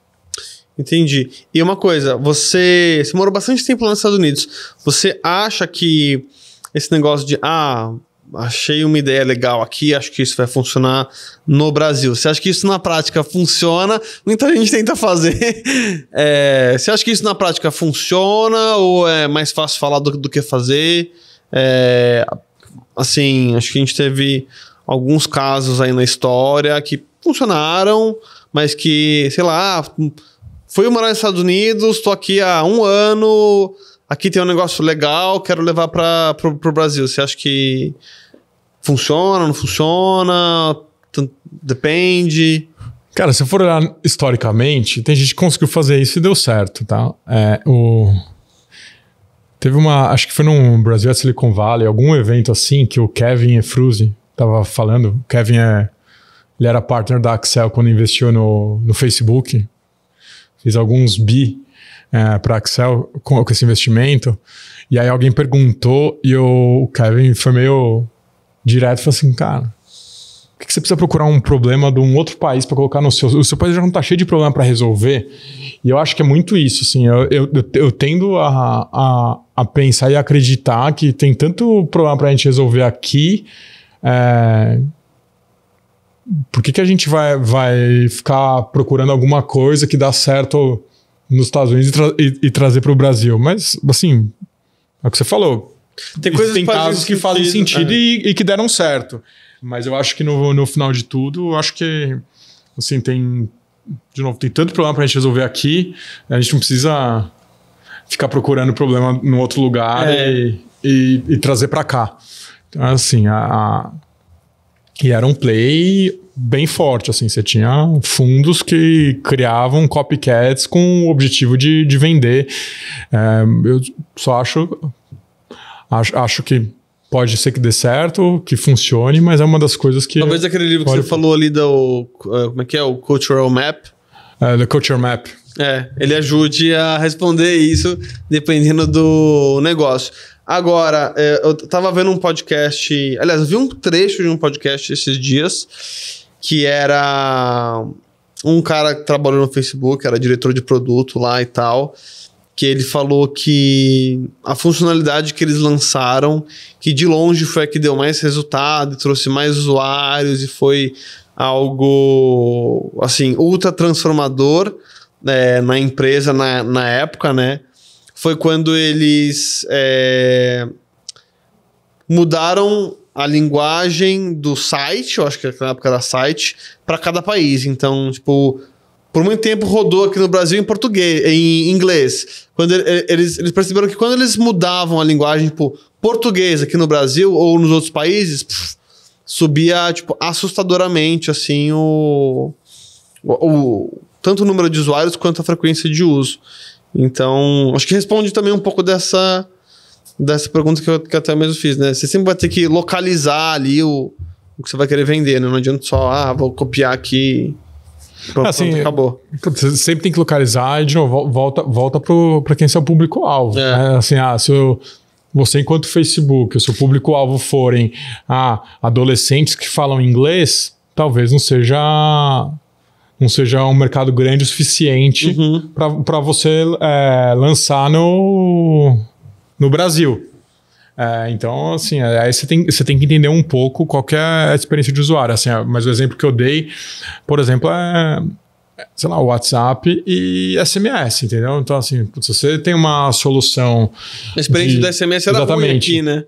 Entendi. E uma coisa, você morou bastante tempo lá nos Estados Unidos. Você acha que esse negócio de achei uma ideia legal aqui, acho que isso vai funcionar no Brasil. Você acha que isso na prática funciona? Muita gente tenta fazer. Você acha que isso na prática funciona ou é mais fácil falar do que fazer? Assim, acho que a gente teve alguns casos aí na história que funcionaram, mas que, sei lá, fui morar nos Estados Unidos, tô aqui há 1 ano, aqui tem um negócio legal, quero levar pro Brasil. Você acha que funciona, não funciona? Depende? Cara, se for olhar historicamente, tem gente que conseguiu fazer isso e deu certo, tá? Teve acho que foi no Brasil Silicon Valley, algum evento assim, que o Kevin Efrusi tava falando. O Kevin ele era partner da Accel quando investiu no Facebook. Fiz alguns para Accel com esse investimento. E aí alguém perguntou e o Kevin foi meio direto e falou assim, cara, por que você precisa procurar um problema de um outro país para colocar no seu? O seu país já não tá cheio de problema para resolver. E eu acho que é muito isso, assim. Eu tendo a pensar e acreditar que tem tanto problema para a gente resolver aqui. Por que a gente vai ficar procurando alguma coisa que dá certo nos Estados Unidos e trazer para o Brasil? Mas, assim, é o que você falou. Tem casos que fazem sentido e que deram certo. Mas eu acho que no final de tudo, eu acho que, assim, tem tanto problema para a gente resolver aqui, a gente não precisa ficar procurando problema no outro lugar e trazer para cá. Então, assim, e era um play bem forte, assim, você tinha fundos que criavam copycats com o objetivo de vender. Eu só acho que pode ser que dê certo, que funcione, mas é uma das coisas que... Talvez aquele livro que você falou ali como é que é? O Cultural Map? The Culture Map. Ele ajude a responder isso dependendo do negócio. Agora, eu tava vendo um podcast... Aliás, eu vi um trecho de um podcast esses dias, que era um cara que trabalhou no Facebook, era diretor de produto lá e tal, que ele falou que a funcionalidade que eles lançaram, que de longe foi a que deu mais resultado, e trouxe mais usuários, e foi algo, assim, ultra transformador na empresa na época, né? Foi quando eles mudaram a linguagem do site, eu acho que na época era site, para cada país. Então, tipo, por muito tempo rodou aqui no Brasil em português, em inglês. Quando eles perceberam que quando eles mudavam a linguagem, tipo, português aqui no Brasil ou nos outros países, subia, tipo, assustadoramente, assim, tanto o número de usuários quanto a frequência de uso. Então, acho que responde também um pouco dessa pergunta que eu até mesmo fiz, né? Você sempre vai ter que localizar ali o que você vai querer vender, né? Não adianta só, vou copiar aqui... Pronto, assim, acabou. Você sempre tem que localizar e, de novo, volta para quem é o público-alvo. Né? Assim, você, enquanto Facebook, o seu público-alvo forem adolescentes que falam inglês, talvez não seja um mercado grande o suficiente para você lançar no Brasil. Então, assim, aí você tem que entender um pouco qual que é a experiência de usuário. Assim, mas o exemplo que eu dei, por exemplo, sei lá, o WhatsApp e SMS, entendeu? Então, assim, se você tem uma solução... A experiência do SMS era ruim aqui, né?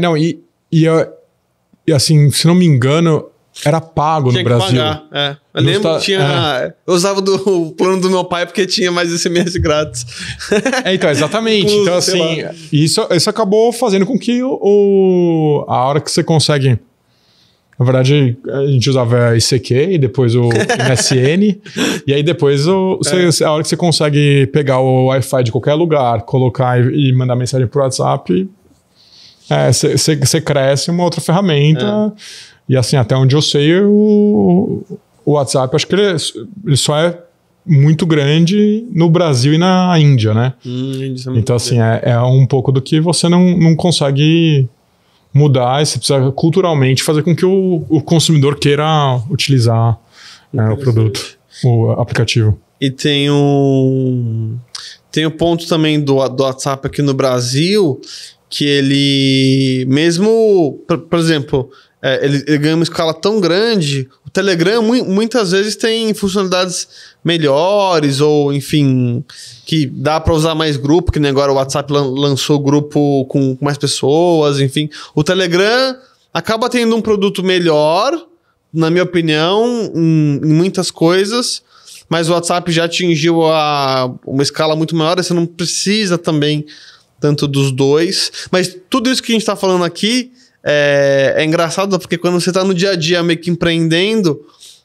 Não, e assim, se não me engano, era pago no Brasil. Tinha que pagar, Eu lembro que tinha... Eu usava o plano do meu pai porque tinha mais SMS grátis. Então, exatamente. Então, assim, isso acabou fazendo com que a hora que você consegue... Na verdade, a gente usava ICQ e depois o MSN. E aí depois, a hora que você consegue pegar o Wi-Fi de qualquer lugar, colocar e mandar mensagem pro WhatsApp, você cresce uma outra ferramenta... E assim, até onde eu sei, o WhatsApp, acho que ele só é muito grande no Brasil e na Índia, né? Então, assim, é um pouco do que você não consegue mudar, e você precisa culturalmente fazer com que o consumidor queira utilizar o produto, o aplicativo. E tem um ponto também do WhatsApp aqui no Brasil, que ele, mesmo, por exemplo... Ele ganha uma escala tão grande. O Telegram muitas vezes tem funcionalidades melhores, ou enfim, que dá para usar mais grupo, que nem agora o WhatsApp lançou grupo com mais pessoas, enfim. O Telegram acaba tendo um produto melhor, na minha opinião, em muitas coisas, mas o WhatsApp já atingiu uma escala muito maior, você não precisa também tanto dos dois. Mas tudo isso que a gente está falando aqui é engraçado, porque quando você está no dia a dia meio que empreendendo,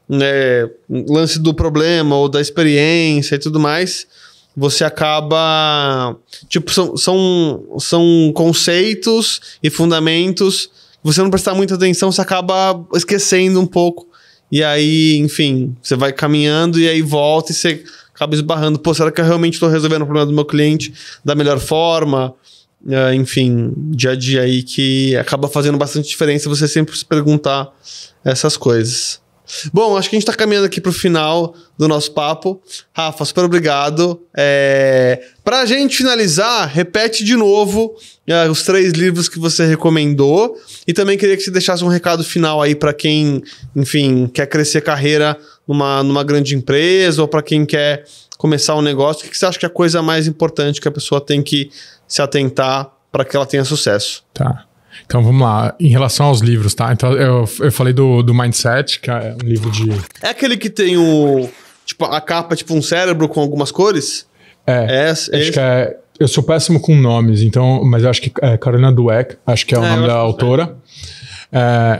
né, lance do problema ou da experiência e tudo mais, você acaba... Tipo, são conceitos e fundamentos que você não prestar muita atenção, você acaba esquecendo um pouco. E aí, enfim, você vai caminhando e aí volta e você acaba esbarrando. Pô, será que eu realmente estou resolvendo o problema do meu cliente da melhor forma? Enfim, dia a dia aí, que acaba fazendo bastante diferença você sempre se perguntar essas coisas. Bom, acho que a gente tá caminhando aqui pro final do nosso papo. Rafa, super obrigado. Pra gente finalizar, repete de novo os 3 livros que você recomendou, e também queria que você deixasse um recado final aí para quem, enfim, quer crescer carreira numa grande empresa, ou para quem quer começar um negócio. O que você acha que é a coisa mais importante que a pessoa tem que se atentar para que ela tenha sucesso? Tá. Então vamos lá. Em relação aos livros, tá? Então eu falei do Mindset, que é um livro de... É aquele que tem tipo, a capa, tipo um cérebro com algumas cores? Acho que é... Eu sou péssimo com nomes, então, mas eu acho que é Carolina Dweck, acho que é o nome da autora.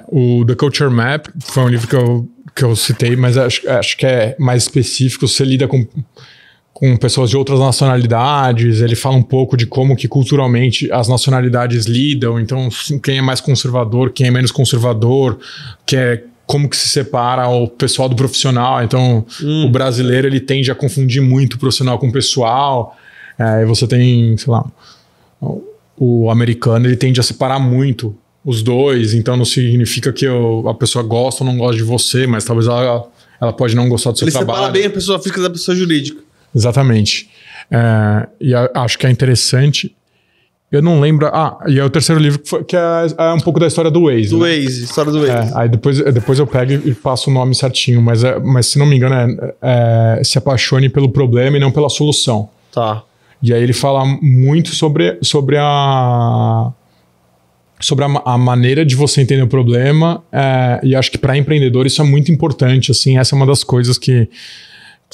O The Culture Map foi um livro que eu citei, mas acho que é mais específico. Você lida com pessoas de outras nacionalidades, ele fala um pouco de como que culturalmente as nacionalidades lidam, então quem é mais conservador, quem é menos conservador, como que se separa o pessoal do profissional. Então o brasileiro ele tende a confundir muito o profissional com o pessoal, e você tem, sei lá, o americano ele tende a separar muito os dois, então não significa que a pessoa gosta ou não gosta de você, mas talvez ela pode não gostar do seu trabalho. Ele separa bem a pessoa física da pessoa jurídica. Exatamente. E acho que é interessante. Eu não lembro. E é o terceiro livro que é um pouco da história do Waze. Do Waze, história do Waze. Aí depois eu pego e passo o nome certinho, mas se não me engano se apaixone pelo problema e não pela solução. Tá. E aí ele fala muito sobre a maneira de você entender o problema, e acho que para empreendedor isso é muito importante, assim, essa é uma das coisas que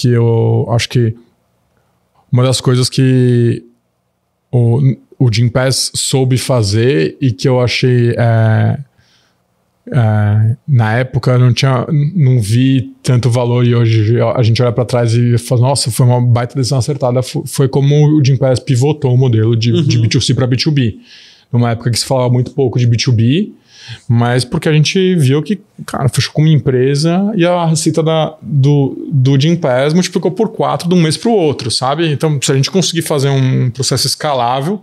eu acho que uma das coisas que o Gympass soube fazer e que eu achei na época eu não vi tanto valor, e hoje a gente olha para trás e fala, nossa, foi uma baita decisão acertada. Foi como o Gympass pivotou o modelo de B2C para B2B. Numa época que se falava muito pouco de B2B, mas porque a gente viu que, cara, fechou com uma empresa e a receita do Gympass multiplicou por 4 de um mês para o outro, sabe? Então, se a gente conseguir fazer um processo escalável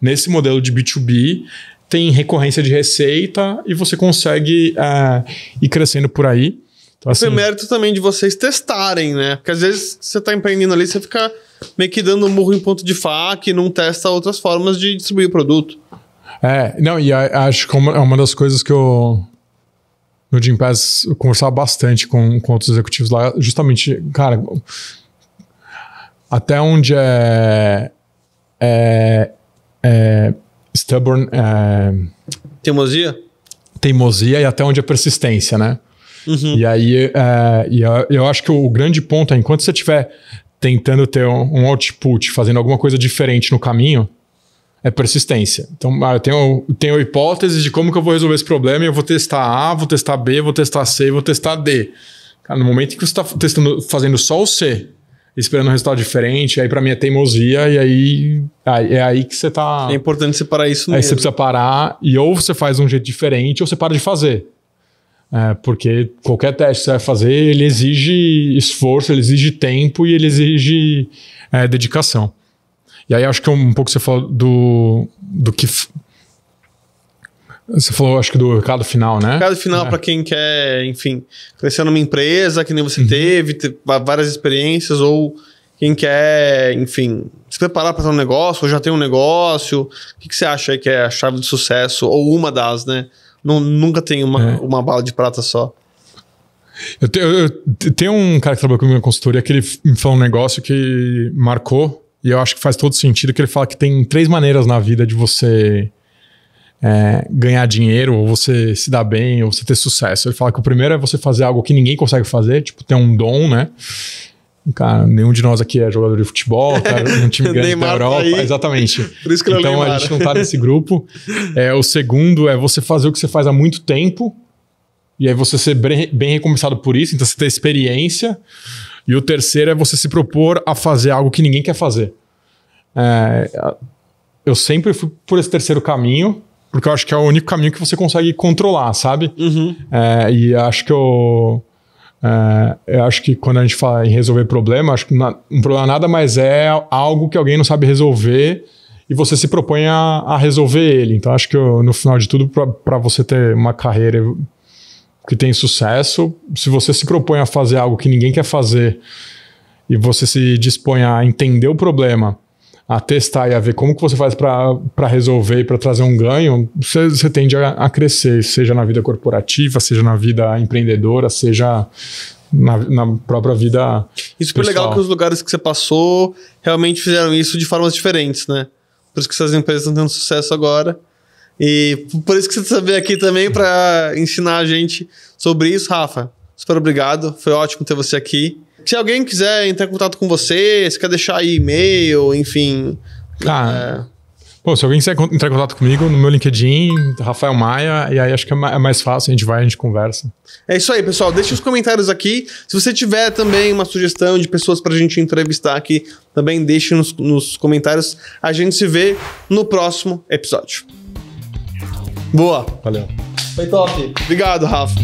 nesse modelo de B2B, tem recorrência de receita e você consegue ir crescendo por aí. Então, assim, tem mérito também de vocês testarem, né? Porque às vezes você está empreendendo ali, você fica meio que dando um murro em ponto de faca e não testa outras formas de distribuir o produto. E acho que uma das coisas que no Gympass eu conversava bastante com outros executivos lá, justamente, cara, até onde stubborn, teimosia e até onde é persistência, né? E aí eu acho que o grande ponto é, enquanto você estiver tentando ter um output, fazendo alguma coisa diferente no caminho, é persistência. Então, eu tenho hipóteses de como que eu vou resolver esse problema, e eu vou testar A, vou testar B, vou testar C, vou testar D. Cara, no momento em que você está fazendo só o C, esperando um resultado diferente, aí para mim é teimosia, e aí é aí que você tá... É importante separar isso mesmo. Aí você precisa parar, e ou você faz de um jeito diferente, ou você para de fazer. Porque qualquer teste que você vai fazer, ele exige esforço, ele exige tempo, e ele exige dedicação. E aí acho que um pouco você falou do que... Você falou, acho que do recado final, né? Recado final para quem quer, enfim, crescer numa empresa que nem você teve, ter várias experiências, ou quem quer, enfim, se preparar para ter um negócio, ou já tem um negócio. O que você acha aí que é a chave de sucesso? Ou uma das, né? Nunca tem uma bala de prata só. Eu tenho um cara que trabalhou comigo na consultoria que ele me falou um negócio que marcou. E eu acho que faz todo sentido, que ele fala que tem 3 maneiras na vida de você ganhar dinheiro, ou você se dar bem, ou você ter sucesso. Ele fala que o primeiro é você fazer algo que ninguém consegue fazer, tipo ter um dom, né? E, cara, nenhum de nós aqui é jogador de futebol, cara, um time grande da Europa. Exatamente. Por isso que então a gente não tá nesse grupo. O segundo é você fazer o que você faz há muito tempo, e aí você ser bem recompensado por isso, então você ter experiência. E o terceiro é você se propor a fazer algo que ninguém quer fazer. Eu sempre fui por esse terceiro caminho, porque eu acho que é o único caminho que você consegue controlar, sabe? E acho que eu acho que quando a gente fala em resolver problema, acho que um problema nada mais é algo que alguém não sabe resolver e você se propõe a resolver ele. Então acho que no final de tudo, para você ter uma carreira que tem sucesso, se você se propõe a fazer algo que ninguém quer fazer e você se dispõe a entender o problema, a testar e a ver como que você faz para resolver e para trazer um ganho, você tende a crescer, seja na vida corporativa, seja na vida empreendedora, seja na própria vida E super pessoal. Legal que os lugares que você passou realmente fizeram isso de formas diferentes, né? Por isso que essas empresas estão tendo sucesso agora. E por isso que você está veio aqui também para ensinar a gente sobre isso, Rafa. Super obrigado, foi ótimo ter você aqui. Se alguém quiser entrar em contato com você, se quer deixar aí e-mail, enfim... Bom, se alguém quiser entrar em contato comigo, no meu LinkedIn, Rafael Maia, e aí acho que é mais fácil, a gente conversa. É isso aí, pessoal. Deixe os comentários aqui. Se você tiver também uma sugestão de pessoas pra gente entrevistar aqui, também deixe nos comentários. A gente se vê no próximo episódio. Boa. Valeu. Foi top. Obrigado, Rafa.